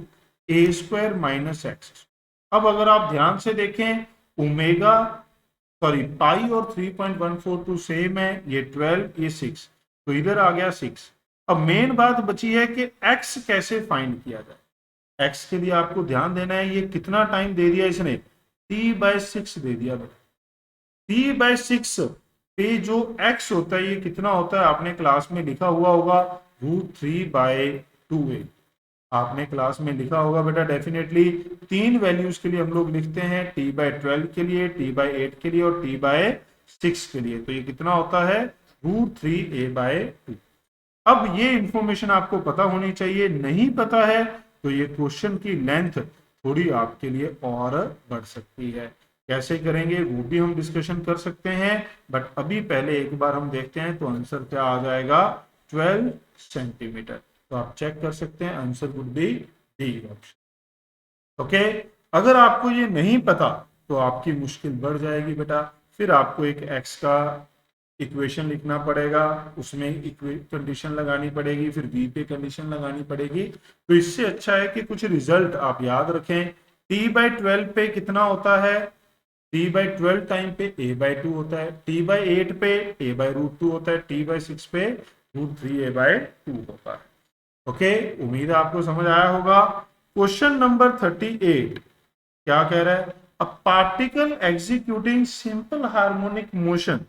A square minus x. अब अगर आप ध्यान से देखें ओमेगा सॉरी पाई और 3.142 सेम है, ये 12 ये 6, तो इधर आ गया 6। अब मेन बात बची है कि x कैसे फाइंड किया जाए। x के लिए आपको ध्यान देना है, ये कितना टाइम दे दिया इसने, t/6 दे दिया। t/6 पे जो x होता है ये कितना होता है, आपने क्लास में लिखा हुआ होगा √3/2a। आपने क्लास में लिखा होगा बेटा डेफिनेटली। 3 वैल्यूज के लिए हम लोग लिखते हैं, t/12 के लिए, t/8 के लिए और t/6 के लिए। तो ये कितना होता है √3a/2। अब ये इंफॉर्मेशन आपको पता होनी चाहिए, नहीं पता है तो ये क्वेश्चन की लेंथ थोड़ी आपके लिए और बढ़ सकती है। कैसे करेंगे वो भी हम डिस्कशन कर सकते हैं, बट अभी पहले एक बार हम देखते हैं तो आंसर क्या आ जाएगा 12 सेंटीमीटर। तो आप चेक कर सकते हैं, answer would be D option. Okay, अगर आपको ये नहीं पता तो आपकी मुश्किल बढ़ जाएगी बेटा। फिर आपको एक एक्स का इक्वेशन लिखना पड़ेगा, उसमें कंडीशन लगानी पड़ेगी, फिर बी पे कंडीशन लगानी पड़ेगी। तो इससे अच्छा है कि कुछ रिजल्ट आप याद रखें। t/12 पे कितना होता है, t/12 टाइम पे a/2 होता है, t/8 पे a/√2 होता है, t/6 पे √3a/2 होता है। ओके, उम्मीद है आपको समझ आया होगा। क्वेश्चन नंबर 38 क्या कह रहा है, a particle executing simple harmonic motion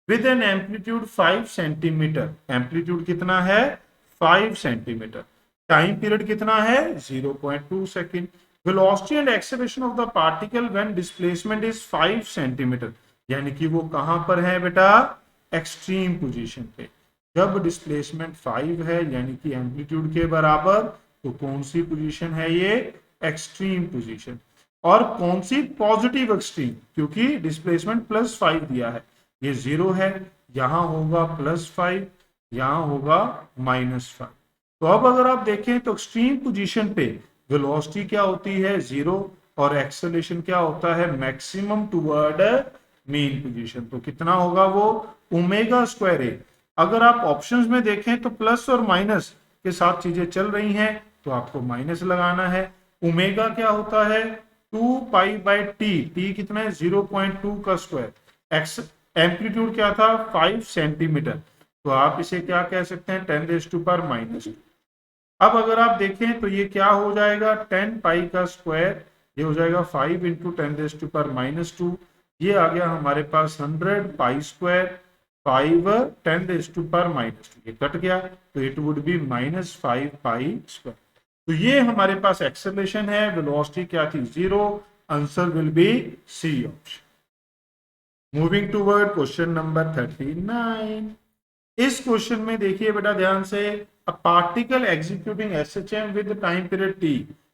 with an amplitude 5 centimetre. Amplitude कितना है 5 सेंटीमीटर। टाइम पीरियड कितना है 0.2 second. Velocity and acceleration of the particle when displacement is 5 centimetre. यानी कि वो कहां पर है बेटा, एक्सट्रीम पोजीशन पे। जब डिस्प्लेसमेंट 5 है यानी कि एम्पलीट्यूड के बराबर, तो कौन सी पोजीशन है ये, एक्सट्रीम पोजीशन। और कौन सी, पॉजिटिव एक्सट्रीम, क्योंकि डिस्प्लेसमेंट +5 दिया है, ये 0 है, यहां होगा +5, यहां होगा -5। तो अब अगर आप देखें तो एक्सट्रीम पोजीशन पे वेलोसिटी क्या होती है 0 और एक्सेलरेशन क्या होता है मैक्सिमम टुवर्ड मेन पोजीशन। तो कितना होगा वो ω²a। अगर आप ऑप्शंस में देखें तो प्लस और माइनस के साथ चीजें चल रही हैं तो आपको माइनस लगाना है। ओमेगा क्या होता है 2 पाई/t, t कितना है 0.2 का स्क्वायर। एक्स एम्पलीट्यूड क्या था 5 सेंटीमीटर, तो आप इसे क्या कह सकते हैं 10⁻²। अब अगर आप देखें तो ये क्या हो जाएगा 10 पाई का स्क्वायर, ये हो जाएगा 5 इंटू 10⁻²। ये आ गया हमारे पास 100 पाई स्क्वायर, 5 10⁻², ये कट गया तो it would be -5 pi square. तो ये हमारे पास एक्सेलरेशन है, वेलोसिटी क्या थी 0, answer will be C option. Moving toward question number 39। इस क्वेश्चन में देखिए बेटा ध्यान से, a particle executing SHM with time period t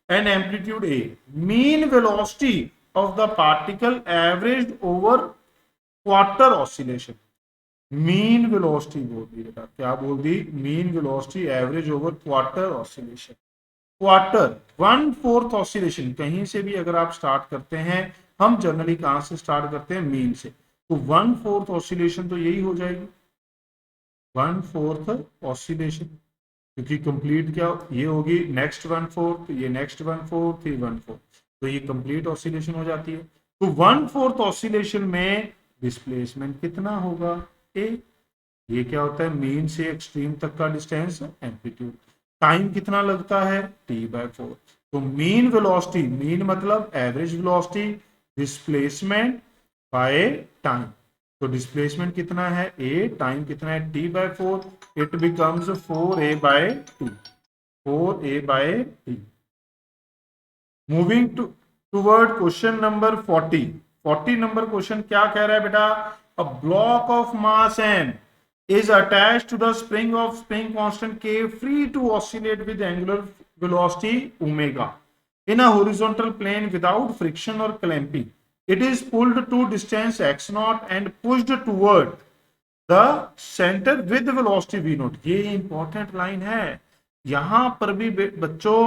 and amplitude a, mean velocity of the particle averaged over quarter oscillation. Mean velocity बोल दी बेटा, क्या बोल दी, mean velocity average over quarter oscillation. Quarter 1/4 oscillation, कहीं से भी अगर आप स्टार्ट करते हैं, हम जनरली कहां से स्टार्ट करते हैं, मीन से, तो 1/4 ऑसिलेशन तो यही हो जाएगी 1/4 ऑसिलेशन, क्योंकि कंप्लीट क्या ये होगी, नेक्स्ट 1/4, ये नेक्स्ट 1/4, ये 1/4, तो ये कंप्लीट ऑसिलेशन हो जाती है। तो 1/4 ऑसिलेशन में डिस्प्लेसमेंट कितना होगा, ए। ये क्या होता है, मीन से एक्सट्रीम तक का डिस्टेंस, एम्पलीट्यूड। टाइम कितना लगता है, t/4। तो मीन वेलोसिटी, मीन मतलब average velocity, displacement by time. तो डिस्प्लेसमेंट कितना है, a, टाइम कितना है, t/4, it becomes 4a/t, 4a/t। Moving toward question number 40 number question क्या कह रहा है बेटा, a block of mass m is attached to the spring of spring constant k free to oscillate with angular velocity omega in a horizontal plane without friction or clamping. It is pulled to distance x naught and pushed toward the center with velocity v naught। ये इंपॉर्टेंट लाइन है, यहां पर भी बच्चों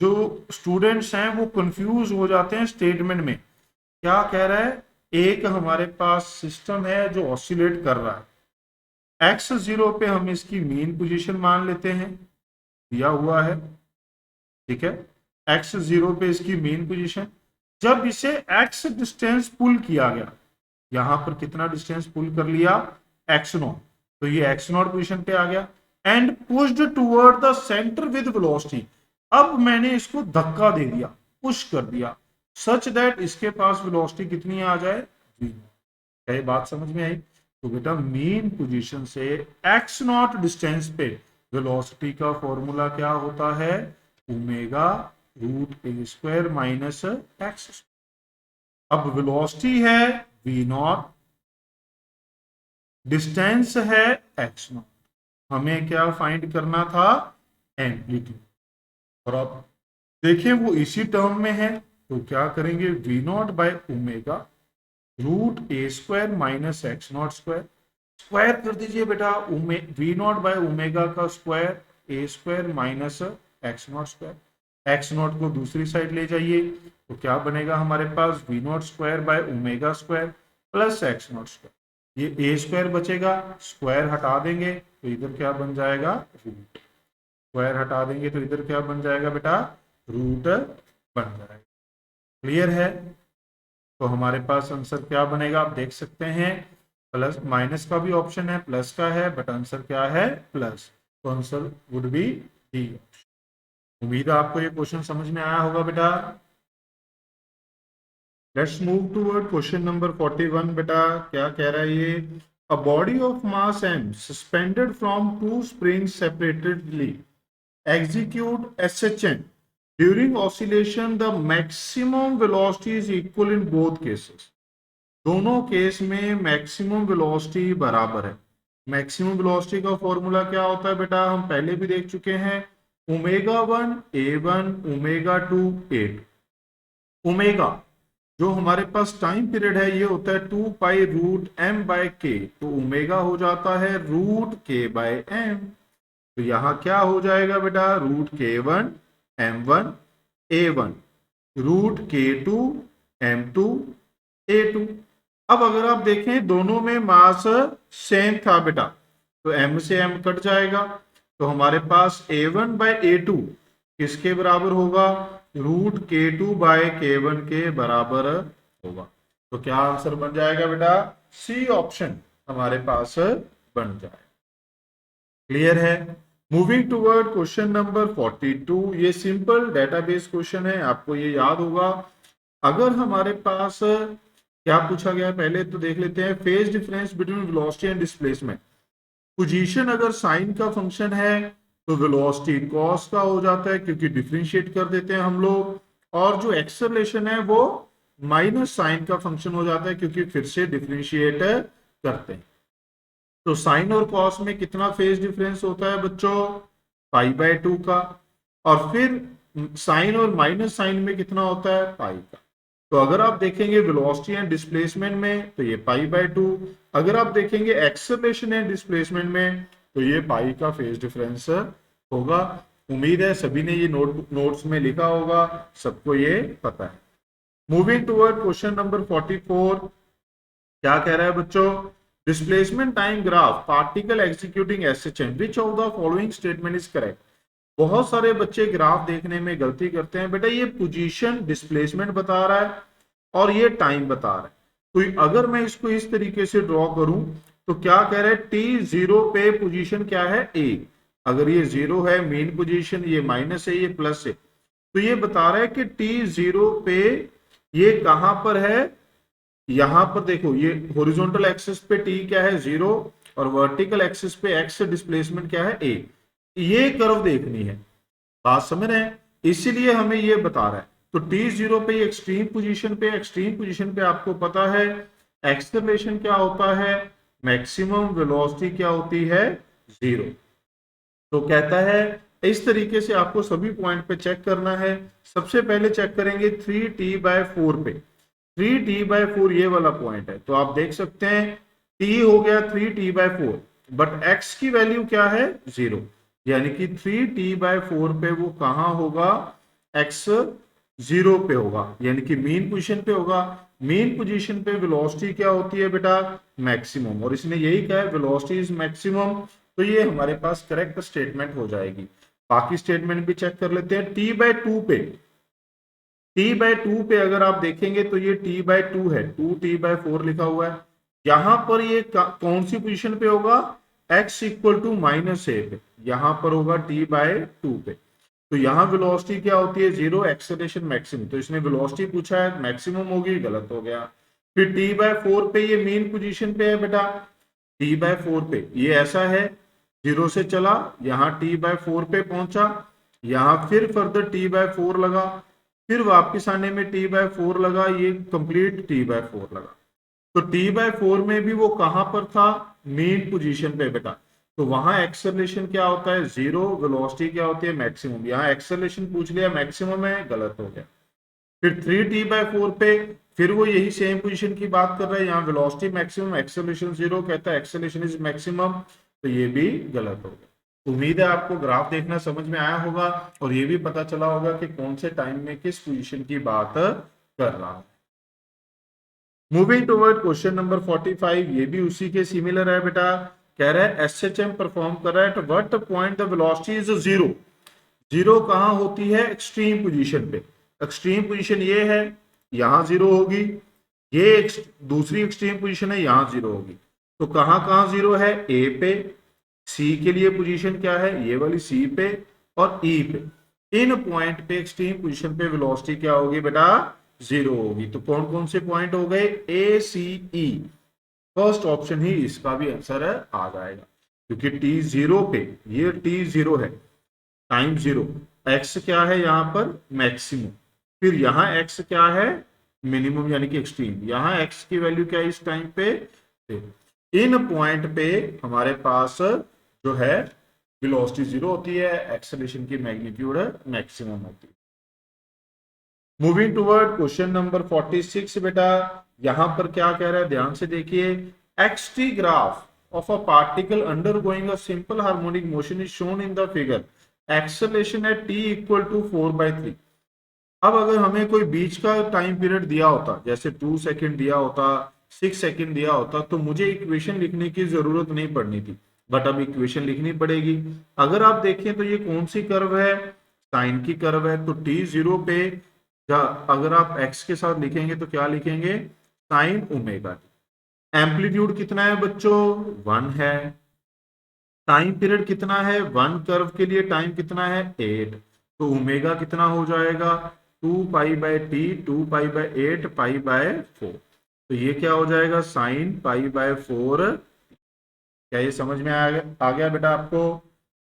जो स्टूडेंट्स हैं वो कंफ्यूज हो जाते हैं स्टेटमेंट में। क्या कह रहा है, एक हमारे पास सिस्टम है जो ऑसिलेट कर रहा है, x0 पे हम इसकी मीन पोजीशन मान लेते हैं, दिया हुआ है, ठीक है, x0 पे इसकी मीन पोजीशन। जब इसे x डिस्टेंस पुल किया गया, यहां पर कितना डिस्टेंस पुल कर लिया, x0, तो ये x0 पोजीशन पे आ गया, and pushed toward the centre with velocity. अब मैंने इसको धक्का दे दिया, पुश कर दिया, सच दैट इसके पास वेलोसिटी कितनी आ जाए, क्या ये बात समझ में आई। तो बेटा मीन पोजीशन से x0 डिस्टेंस पे वेलोसिटी का फॉर्मूला क्या होता है, omega root A square minus x. अब वेलोसिटी है v0, डिस्टेंस है x0, हमें क्या फाइंड करना था, एम्पलीट्यूड। और अब देखें वो इसी टर्म में है, तो क्या करेंगे, omega root A square minus x0 square, square कर दीजिए बेटा, v0/ओमेगा का square A square minus x0 square, x0 को दूसरी साइड ले जाइए, तो क्या बनेगा हमारे पास, v0 square by omega square plus x0 square, ये ए स्क्वायर बचेगा, स्क्वायर हटा देंगे तो इधर क्या बन जाएगा, रूट, स्क्वायर हटा देंगे तो इधर क्या बन जाएगा बेटा, रूट बन जाएगा। क्लियर है, तो हमारे पास आंसर क्या बनेगा, आप देख सकते हैं, प्लस माइनस का भी ऑप्शन है, प्लस का है, बट आंसर क्या है, प्लस, तो आंसर वुड बी डी। उम्मीद है आपको ये क्वेश्चन समझ में आया होगा बेटा। Let's move toward question number 41। बेटा क्या कह रहा है ये, a body of mass m suspended from two springs separately execute SHN during oscillation, the maximum velocity is equal in both cases। दोनों केस में मैक्सिमम वेलोसिटी बराबर है। मैक्सिमम वेलोसिटी का फॉर्मूला क्या होता है बेटा, हम पहले भी देख चुके हैं, omega 1 A1 omega 2 A2। Omega जो हमारे पास टाइम पीरियड है ये होता है 2π√m/k, तो ओमेगा हो जाता है √k/m। तो यहां क्या हो जाएगा बेटा, √k1 m1 a1 √k2 m2 a2। अब अगर आप देखें दोनों में मास सेम था बेटा, तो m से m कट जाएगा, तो हमारे पास a1/a2 किसके बराबर होगा, √k2/k1 के बराबर होगा। तो क्या आंसर बन जाएगा बेटा, सी ऑप्शन हमारे पास बन जाएगा। क्लियर है। Moving toward question number 42। ये सिंपल डेटाबेस क्वेश्चन है, आपको ये याद होगा। अगर हमारे पास क्या पूछा गया है, पहले तो देख लेते हैं, phase difference between velocity and displacement. Position अगर साइन का फंक्शन है तो वेलोसिटी कॉस का हो जाता है, क्योंकि डिफरेंशिएट कर देते हैं हम लोग, और जो एक्सेलरेशन है वो माइनस साइन का फंक्शन हो जाता है, क्योंकि फिर से डिफरेंशिएट करते हैं। तो साइन और कॉस में कितना फेज डिफरेंस होता है बच्चों, π/2 का, और फिर साइन और माइनस साइन में कितना होता है, पाई का। तो अगर आप देखेंगे वेलोसिटी एंड डिस्प्लेसमेंट में तो ये π/2, अगर आप देखेंगे एक्सेलरेशन एंड डिस्प्लेसमेंट में तो ये पाई का फेज डिफरेंस होगा। उम्मीद है सभी ने ये नोट्स में लिखा होगा, सबको ये पता है। मूविंग टुवर्ड क्वेश्चन नंबर 44, क्या कह रहा है बच्चों? Displacement time graph particle executing SHM, which of the following statement is correct? बहुत सारे बच्चे ग्राफ देखने में गलती करते हैं। बेटा ये पोजीशन डिस्प्लेसमेंट बता रहा है और ये टाइम बता रहा है, तो अगर मैं इसको इस तरीके से ड्रॉ करूं तो क्या कह रहा है? टी जीरो पे पोजीशन क्या है? ए। अगर ये जीरो है मेन पोजीशन, ये माइनस है, ये प्लस है, तो ये बता रहा है कि टी जीरो पे ये कहां पर है? यहां पर देखो, ये हॉरिजॉन्टल एक्सिस पे टी क्या है? जीरो, और वर्टिकल एक्सिस पे एक्स डिस्प्लेसमेंट क्या है? ए। ये कर्व देखनी है, बात समझ रहे हैं? इसीलिए हमें ये बता रहा है। तो टी जीरो पे एक्सट्रीम पोजीशन पे आपको पता है एक्सेलरेशन क्या होता है? मैक्सिमम वेलोसिटी क्या होती है? जीरो। तो कहता है इस तरीके से आपको सभी पॉइंट पे चेक करना है। सबसे पहले चेक करेंगे 3t/4 पे। 3t/4 ये वाला पॉइंट है, तो आप देख सकते हैं t हो गया 3t/4, बट x की वैल्यू क्या है? 0, यानी कि 3t/4 पे वो कहां होगा? x 0 पे होगा, यानी कि मीन पोजीशन पे होगा। मीन पोजीशन पे वेलोसिटी क्या होती है बेटा? मैक्सिमम, और इसने यही कहा है वेलोसिटी इज मैक्सिमम, तो ये हमारे पास करेक्ट स्टेटमेंट हो जाएगी। बाकी स्टेटमेंट भी चेक कर लेते हैं। t/2 पे, t/2 पे अगर आप देखेंगे तो ये t/2 है, 2t/4 लिखा हुआ है। यहां पर ये कौन सी पोजीशन पे होगा? x इक्वल टू -a पे, यहां पर होगा t/2 पे। तो यहाँ वेलोसिटी क्या होती है? 0, एक्सेलरेशन मैक्सिमम, तो इसने वेलोसिटी पूछा है, मैक्सिमम होगी, गलत हो गया। फिर t/4 पे ये मेन पोजीशन पे है बेटा, t/4 पे ये ऐसा है, 0 से चला, यहाँ t/4 पे पहुंचा, यहाँ फिर फर्दर t/4 लगा, फिर वापिस आने में t/4 लगा, ये कंप्लीट t/4 लगा। तो t/4 में भी वो कहां पर था? मेन पोजीशन पे बेटा। तो वहां एक्सेलरेशन क्या होता है? 0, वेलोसिटी क्या होती है? मैक्सिमम। यहाँ एक्सेलरेशन पूछ लिया, मैक्सिमम है, गलत हो गया। फिर 3t/4 पे फिर वो यही सेम पोजीशन की बात कर रहा है, यहाँ वेलोसिटी मैक्सिमम, एक्सेलरेशन 0, कहता है एक्सेलरेशन इज मैक्सिमम, तो ये भी गलत हो गया। उम्मीद है आपको ग्राफ देखना समझ में आया होगा और ये भी पता चला होगा कि कौन से टाइम में किस पोजीशन की बात कर रहा है। मूविंग टुवर्ड क्वेश्चन नंबर 45, ये भी उसी के सिमिलर है बेटा। कह रहा है एसएचएम परफॉर्म कर रहा है, at what point the velocity is 0। 0 कहां होती है? एक्सट्रीम पोजीशन पे। एक्सट्रीम पोजीशन ये है, यहां 0 होगी, ये दूसरी एक्सट्रीम पोजीशन है, यहां 0 होगी। तो कहां कहां 0 है? ए पे। सी के लिए पोजीशन क्या है? ये वाली सी पे और ई पे। इन पॉइंट पे एक्सट्रीम पोजीशन पे वेलोसिटी क्या होगी बेटा? 0 होगी। तो कौन कौन से पॉइंट हो गए? ए, सी, ई। फर्स्ट ऑप्शन ही इसका भी आंसर है, आ जाएगा, क्योंकि टी 0 पे, ये टी 0 है, टाइम 0, एक्स क्या है यहाँ पर? मैक्सिमम। फिर यहाँ एक्स क्या है? मिनिमम, यानी कि एक्सट्रीम। यहाँ एक्स की वैल्यू क्या है इस टाइम पे? इन पॉइंट पे हमारे पास जो है वेलोसिटी 0 होती है, एक्सेलरेशन की मैग्नीट्यूड मैक्सिमम होती है। मूविंग टुवर्ड क्वेश्चन नंबर 46 बेटा, यहां पर क्या कह रहा है? ध्यान से देखिए। X t graph of a particle undergoing a simple harmonic motion is shown in the figure, acceleration at t equal to 4/3। अब अगर हमें कोई बीच का टाइम पीरियड दिया होता, जैसे 2 सेकंड दिया होता, 6 सेकंड दिया होता, तो मुझे इक्वेशन लिखने की जरूरत नहीं पड़नी थी, बट अब इक्वेशन लिखनी पड़ेगी। अगर आप देखें तो ये कौन सी कर्व है? साइन की कर्व है। तो t0 पे अगर आप x के साथ लिखेंगे तो क्या लिखेंगे? Sign omega T. एम्पलीट्यूड कितना है बच्चों? 1 है। टाइम पीरियड कितना है? 1 कर्व के लिए टाइम कितना है? 8। तो ओमेगा कितना हो जाएगा? 2π/t, 2π/8, π/4। तो ये क्या हो जाएगा? साइन π/4। क्या ये समझ में आ गया बेटा आपको?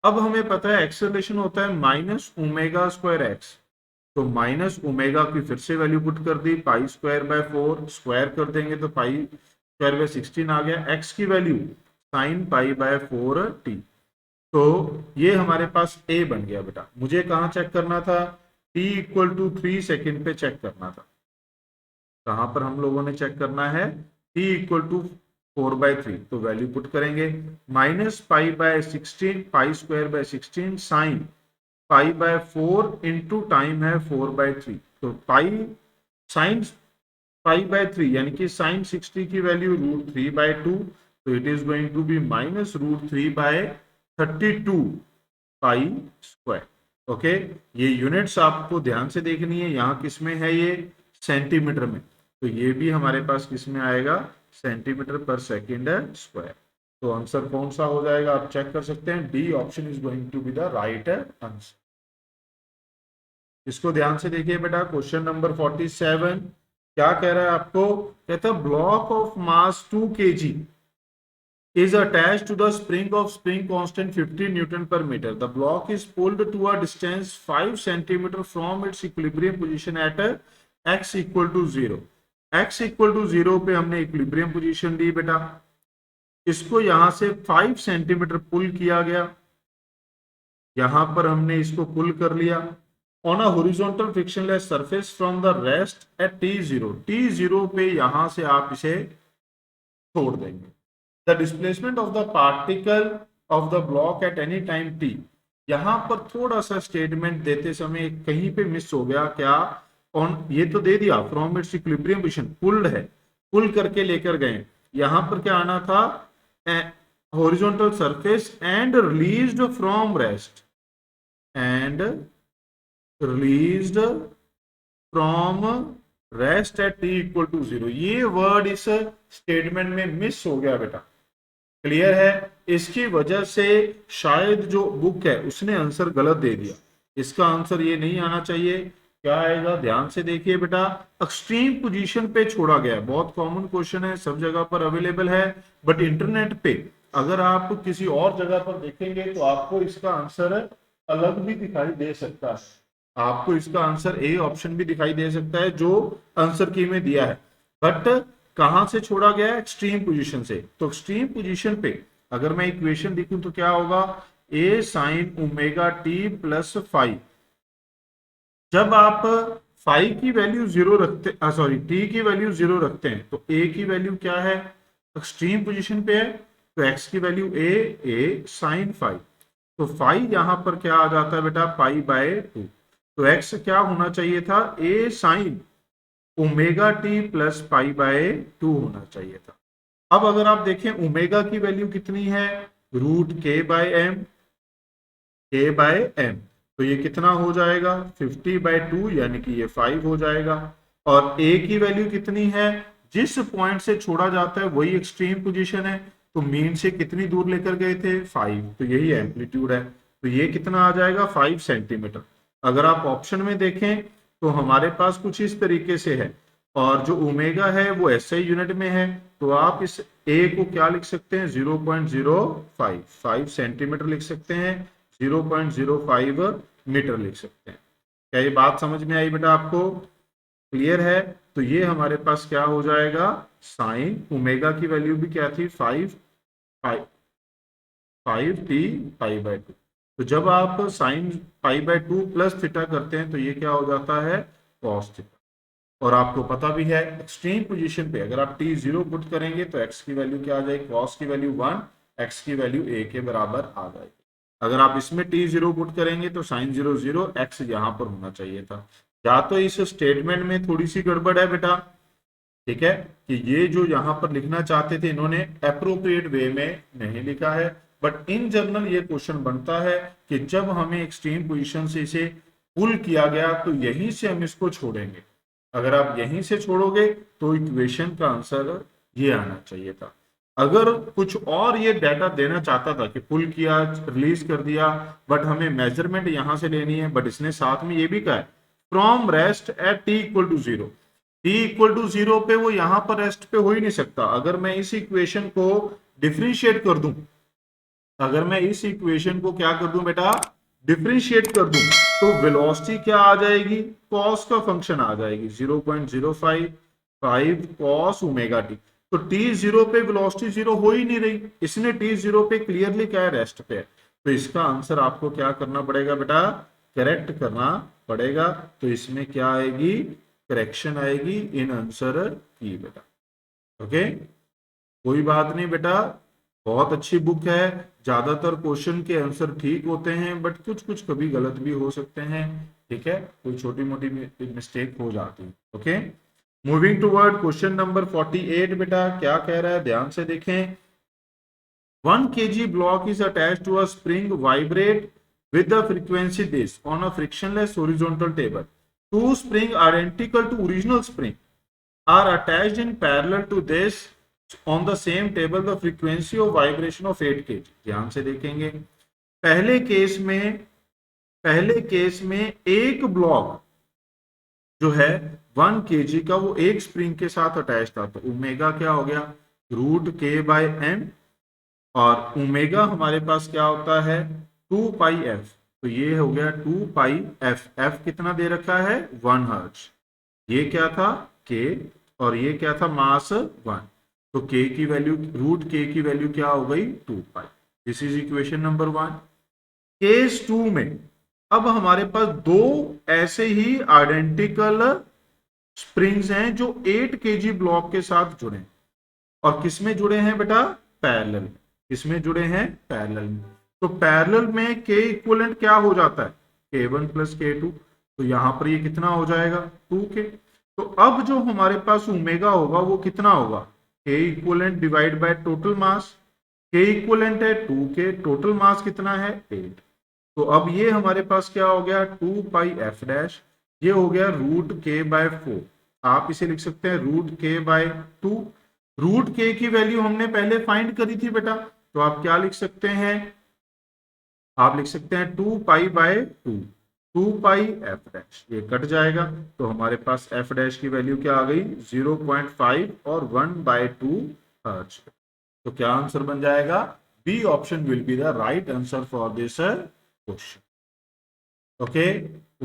अब हमें पता है एक्सेलरेशन होता है -ω²x, तो माइनस ओमेगा की फिर से वैल्यू पुट कर दी, π²/4, स्क्वायर कर देंगे तो π²/16 आ गया। x की वैल्यू साइन π/4t। तो ये हमारे पास a बन गया बेटा। मुझे कहाँ चेक करना था? t इक्वल टू 3 सेकेंड पे चेक करना था। कहां पर हम लोगों ने चेक करना है? t इक्वल टू 4/3, तो वैल्यू पुट करेंगे, -π/16, π²/16 sine pi by 4 into time है 4/3, तो पाई साइन पाई बाय 3 यानी कि साइन 60 की वैल्यू √3/2, तो it is going to be -√3/32 pi square. Okay, ये यूनिट्स आपको ध्यान से देखनी है, यहाँ किस में है, ये सेंटीमीटर में, तो ये भी हमारे पास किस में आएगा, सेंटीमीटर पर सेकेंड स्क्वायर। तो आंसर कौन सा हो जाएगा आप चेक कर सकते हैं, D option is going to be the right answer. इसको ध्यान से देखिए बेटा, क्वेश्चन नंबर 47 क्या कह रहा है आपको, कहता है block of mass 2 kg is attached to the spring of spring constant 50 Newton per meter. The block is pulled to a distance 5 centimeter from its equilibrium position at x equal to 0. x equal to 0 पे हमने equilibrium position दी बेटा, इसको यहां से 5 सेंटीमीटर पुल किया गया, यहां पर हमने इसको पुल कर लिया on a horizontal frictionless surface from the rest at t0। t0 पे यहां से आप इसे छोड़ देंगे। The displacement of the particle of the block at any time t, यहां पर थोड़ा सा स्टेटमेंट देते समय कहीं पे मिस हो गया, क्या ऑन, ये तो दे दिया from its equilibrium position, pulled है, पुल करके लेकर गए, यहां पर क्या आना था, horizontal surface and released from rest, and released from rest at t equal to 0। ये वर्ड इस स्टेटमेंट में मिस हो गया बेटा, क्लियर है, इसकी वजह से शायद जो बुक है उसने आंसर गलत दे दिया, इसका आंसर ये नहीं आना चाहिए, क्या आएगा ध्यान से देखिए बेटा, एक्सट्रीम पोजीशन पे छोड़ा गया है, बहुत कॉमन क्वेश्चन है, सब जगह पर अवेलेबल है, बट इंटरनेट पे अगर आप किसी और जगह पर देखेंगे तो आपको इसका आंसर अलग भी दिखाई दे सकता है, आपको इसका आंसर ए ऑप्शन भी दिखाई दे सकता है जो आंसर की में दिया है, बट कहां से छोड़ा गया है, एक्सट्रीम पोजीशन से, तो एक्सट्रीम पोजीशन पे अगर मैं इक्वेशन लिखूं तो क्या होगा, ए साइन ओमेगा टी प्लस 5, जब आप फाई की वैल्यू 0 रखते, सॉरी टी की वैल्यू 0 रखते हैं, तो ए की वैल्यू क्या है, एक्सट्रीम पोजीशन पे है, तो एक्स की वैल्यू ए साइन 5, तो फाई यहां पर क्या आ जाता है बेटा, पाई बाय 2, तो एक्स क्या होना चाहिए था, A sine omega T plus pi by 2 होना चाहिए था। अब अगर आप देखें ओमेगा की वैल्यू कितनी है, √k/m, k/m, तो ये कितना हो जाएगा 50/2 यानी कि ये 5 हो जाएगा, और a की वैल्यू कितनी है, जिस पॉइंट से छोड़ा जाता है वही एक्सट्रीम पोजीशन है, तो मीन से कितनी दूर लेकर गए थे 5, तो यही एम्पलीट्यूड है, तो ये कितना आ जाएगा 5 सेंटीमीटर। अगर आप ऑप्शन में देखें तो हमारे पास कुछ इस तरीके से है, और जो ओमेगा है वो SI यूनिट में है, तो आप इस a को क्या लिख सकते हैं 0.05, 5 सेंटीमीटर लिख सकते हैं, 0.05 मीटर लिख सकते हैं। क्या ये बात समझ में आई बेटा आपको, क्लियर है, तो ये हमारे पास क्या हो जाएगा, साइन ओमेगा की वैल्यू भी क्या थी 5t π/2, तो जब आप साइन π/2 प्लस थीटा करते हैं तो ये क्या हो जाता है कॉस थीटा, और आपको पता भी है एक्सट्रीम पोजीशन पे अगर आप t0 पुट करेंगे तो x की वैल्यू क्या आ जाएगी, कॉस की वैल्यू 1, x की वैल्यू a के बराबर आ जाएगी। अगर आप इसमें t0 पुट करेंगे तो साइन 0 0 x यहां पर होना चाहिए था, या तो इस स्टेटमेंट में थोड़ी सी गड़बड़ है बेटा, ठीक है, कि ये जो यहां पर लिखना चाहते थे इन्होंने अप्रोप्रिएट वे में नहीं लिखा है, बट इन जनरल ये क्वेश्चन बनता है कि जब हमें एक्सट्रीम पोजीशन से इसे पुल किया गया तो यहीं से हम इसको छोड़ेंगे, अगर आप यहीं से छोड़ोगे तो इक्वेशन का आंसर ये आना चाहिए था। अगर कुछ और ये डाटा देना चाहता था कि पुल किया रिलीज कर दिया, बट हमें मेजरमेंट यहां से लेनी है, बट इसने साथ में ये भी कहा है from rest at t equal to 0, t equal to 0 पे वो यहां पर रेस्ट पे हो ही नहीं सकता। अगर मैं इस इक्वेशन को डिफरेंशिएट कर दूं, अगर मैं इस इक्वेशन को क्या कर दूं बेटा, डिफरेंशिएट कर दूं, तो वेलोसिटी क्या आ जाएगी, कॉस का फंक्शन आ जाएगी 0.055 कॉस ओमेगा टी, तो t0 पे वेलोसिटी 0 हो ही नहीं रही, इसने t0 पे क्लियरली क्या है रेस्ट पे है, तो इसका आंसर आपको क्या करना पड़ेगा बेटा, करेक्ट करना पड़ेगा, तो इसमें क्या आएगी, करेक्शन आएगी इन आंसर की बेटा। ओके, कोई बात नहीं बेटा, बहुत अच्छी बुक है। ज्यादातर क्वेश्चन के आंसर ठीक होते हैं, बट कुछ कुछ कभी गलत भी हो सकते हैं। ठीक है, कोई छोटी मोटी मिस्टेक हो जाती है। Okay, moving toward question number 48। बेटा क्या कह रहा है, ध्यान से देखें। 1 kg block is attached to a spring vibrate with the frequency this on a frictionless horizontal table. Two springs identical to original spring are attached in parallel to this on the same table. The frequency of vibration of 8 kg. ध्यान से देखेंगे। पहले केस में पहले केस में एक ब्लॉक जो है 1 kg का, वो एक स्प्रिंग के साथ अटैच था, तो ओमेगा क्या हो गया, √k/m, और ओमेगा हमारे पास क्या होता है 2πf, तो ये हो गया 2πf। f कितना दे रखा है 1 हर्ट्ज। ये क्या था k, और ये क्या था मास 1, तो k की वैल्यू √k की वैल्यू क्या हो गई 2π। This is equation number 1। Case 2 में अब हमारे पास दो ऐसे ही आइडेंटिकल स्प्रिंग्स हैं जो 8 kg ब्लॉक के साथ जुड़े हैं, और किसमें जुड़े हैं बेटा, पैरेलल। किसमें जुड़े हैं, पैरेलल में। तो पैरेलल में k इक्विवेलेंट क्या हो जाता है k1 + k2, तो यहां पर ये कितना हो जाएगा 2k। तो अब जो हमारे पास ओमेगा होगा वो कितना होगा, k equivalent divide by total mass. k equivalent है 2k, टोटल मास कितना है 8। तो अब ये हमारे पास क्या हो गया 2πf', ये हो गया √k/4। आप इसे लिख सकते हैं √k/2। √k की वैल्यू हमने पहले फाइंड करी थी बेटा, तो आप क्या लिख सकते हैं, आप लिख सकते हैं 2π/2, 2πf', ये कट जाएगा, तो हमारे पास f' की वैल्यू क्या आ गई 0.5 और 1/2 हर्ट्ज। तो क्या आंसर बन जाएगा, B option will be the right answer for this question. Okay,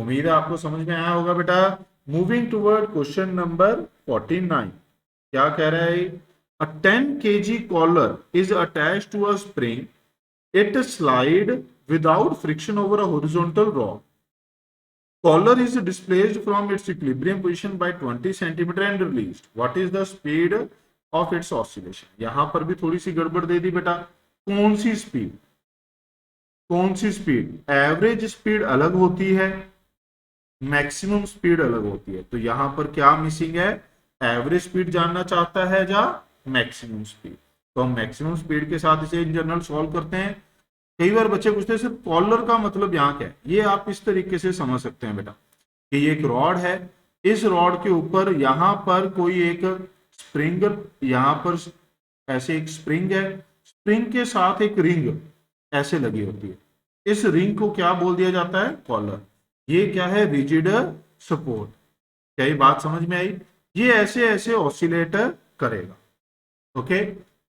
उम्मीद है आपको समझ में आया होगा बेटा। Moving toward question number 49। क्या कह रहा है, अ 10 kg collar is attached to a spring. It slide without friction over a horizontal rod. Collar is displaced from its equilibrium position by 20 cm and released. What is the speed of its oscillation? यहां पर भी थोड़ी सी गड़बड़ दे दी बेटा। कौन सी स्पीड, कौन सी स्पीड, एवरेज स्पीड अलग होती है, मैक्सिमम स्पीड अलग होती है। तो यहां पर क्या मिसिंग है, एवरेज स्पीड जानना चाहता है या मैक्सिमम स्पीड। तो हम मैक्सिमम स्पीड के साथ इसे इन जनरल सॉल्व करते हैं। कई बार बच्चे पूछते हैं सर कॉलर का मतलब यहाँ क्या है, ये आप इस तरीके से समझ सकते हैं बेटा कि ये एक रॉड है, इस रॉड के ऊपर यहाँ पर कोई एक स्प्रिंग, यहाँ पर ऐसे एक स्प्रिंग है, स्प्रिंग के साथ एक रिंग ऐसे लगी होती है, इस रिंग को क्या बोल दिया जाता है, कॉलर। ये क्या है, रिजिड सपोर्ट। क्या ये बात समझ में आई, ये ऐसे ऐसे ऑसिलेट करेगा। ओके,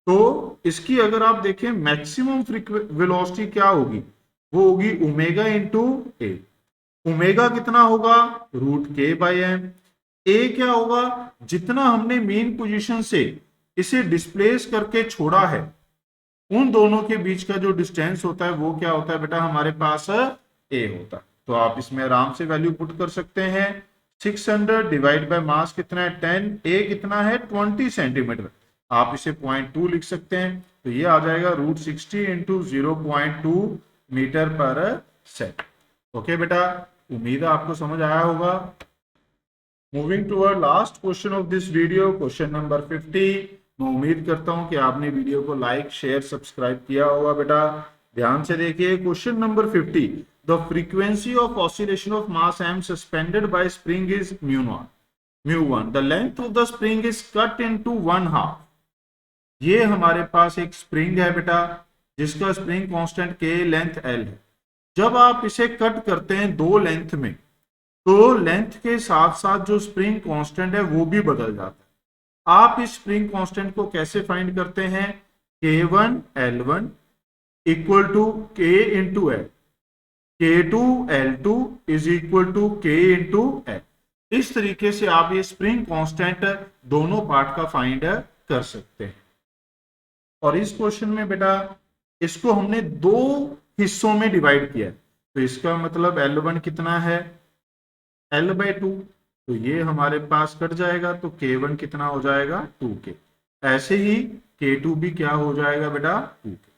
तो इसकी अगर आप देखें मैक्सिमम वेलोसिटी क्या होगी, वो होगी ओमेगा इंटू ए। ओमेगा कितना होगा √k/m। ए क्या होगा, जितना हमने मेन पोजीशन से इसे डिस्प्लेस करके छोड़ा है, उन दोनों के बीच का जो डिस्टेंस होता है वो क्या होता है बेटा, हमारे पास ए होता है। तो आप इसमें आराम से वैल्यू पुट कर सकते हैं। 600 डिवाइड बाय मास कितना है 10, ए कितना है 20 सेंटीमीटर, आप इसे 0.2 लिख सकते हैं, तो ये आ जाएगा √60 into 0.2 metre per second. Okay बेटा, उम्मीद है आपको समझ आया होगा। Moving to our last question of this video, question number 50। मैं उम्मीद करता हूं कि आपने वीडियो को लाइक शेयर सब्सक्राइब किया होगा बेटा। ध्यान से देखिए question number 50। The frequency of oscillation of mass m suspended by spring is μ1। The length of the spring is cut into 1/2। ये हमारे पास एक स्प्रिंग है बेटा, जिसका spring constant k, length l है। जब आप इसे कट करते हैं दो लेंथ में, तो लेंथ के साथ साथ जो स्प्रिंग कांस्टेंट है वो भी बदल जाता है। आप इस स्प्रिंग कांस्टेंट को कैसे फाइंड करते हैं, k1 l1 equal to k into L, k2 l2 is equal to k into L. इस तरीके से आप ये स्प्रिंग कांस्टेंट दोनों पार्ट का फाइंड कर सकते हैं। और इस क्वेश्चन में बेटा इसको हमने दो हिस्सों में डिवाइड किया है, तो इसका मतलब L1 कितना है L/2, तो ये हमारे पास कट जाएगा, तो K1 कितना हो जाएगा 2K। ऐसे ही K2 भी क्या हो जाएगा बेटा 2K।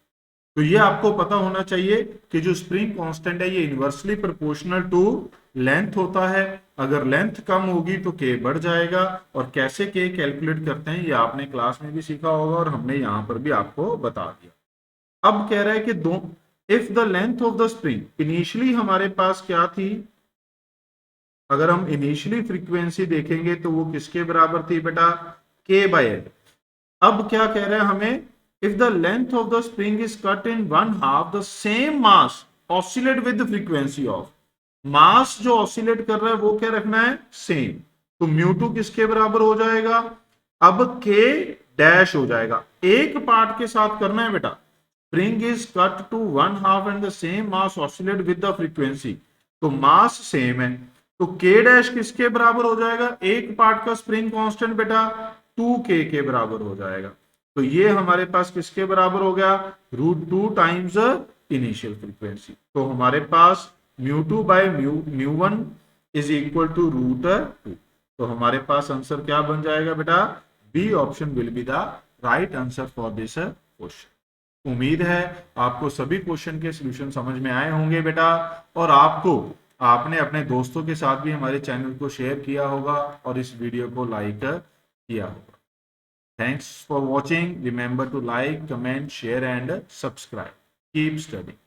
तो ये आपको पता होना चाहिए कि जो स्प्रिंग कांस्टेंट है ये इनवर्सली प्रोपोर्शनल टू लेंथ होता है। अगर लेंथ कम होगी तो K बढ़ जाएगा। और कैसे K कैलकुलेट करते हैं ये आपने क्लास में भी सीखा होगा और हमने यहां पर भी आपको बता दिया। अब कह रहा है कि दो if the length of the spring initially हमारे पास क्या थी, अगर हम इनिशियली फ्रीक्वेंसी देखेंगे तो वो किसके बराबर थी बेटा K/L। अब क्या कह रहा है हमें, if the length of the spring is cut in one half the same mass oscillate with the frequency of, mass जो ऑसिलेट कर रहा है वो क्या रखना है सेम। तो म्यू2 किसके बराबर हो जाएगा, अब K डैश हो जाएगा। एक पार्ट के साथ करना है बेटा, spring is cut to one half and the same mass oscillate with the frequency, तो मास सेम है तो K डैश किसके बराबर हो जाएगा, एक पार्ट का स्प्रिंग कांस्टेंट बेटा 2K के बराबर हो जाएगा। तो ये हमारे पास किसके बराबर हो गया, √2 टाइम्स इनिशियल फ्रीक्वेंसी। तो हमारे पास μ2/μ1 इज इक्वल टू √2। तो हमारे पास आंसर क्या बन जाएगा बेटा, B option will be the right answer for this question. उम्मीद है आपको सभी क्वेश्चन के सॉल्यूशन समझ में आए होंगे बेटा, और आपने अपने दोस्तों के साथ भी हमारे चैनल को शेयर किया होगा और इस वीडियो को लाइक किया होगा। Thanks for watching. Remember to like, comment, share and subscribe. Keep studying.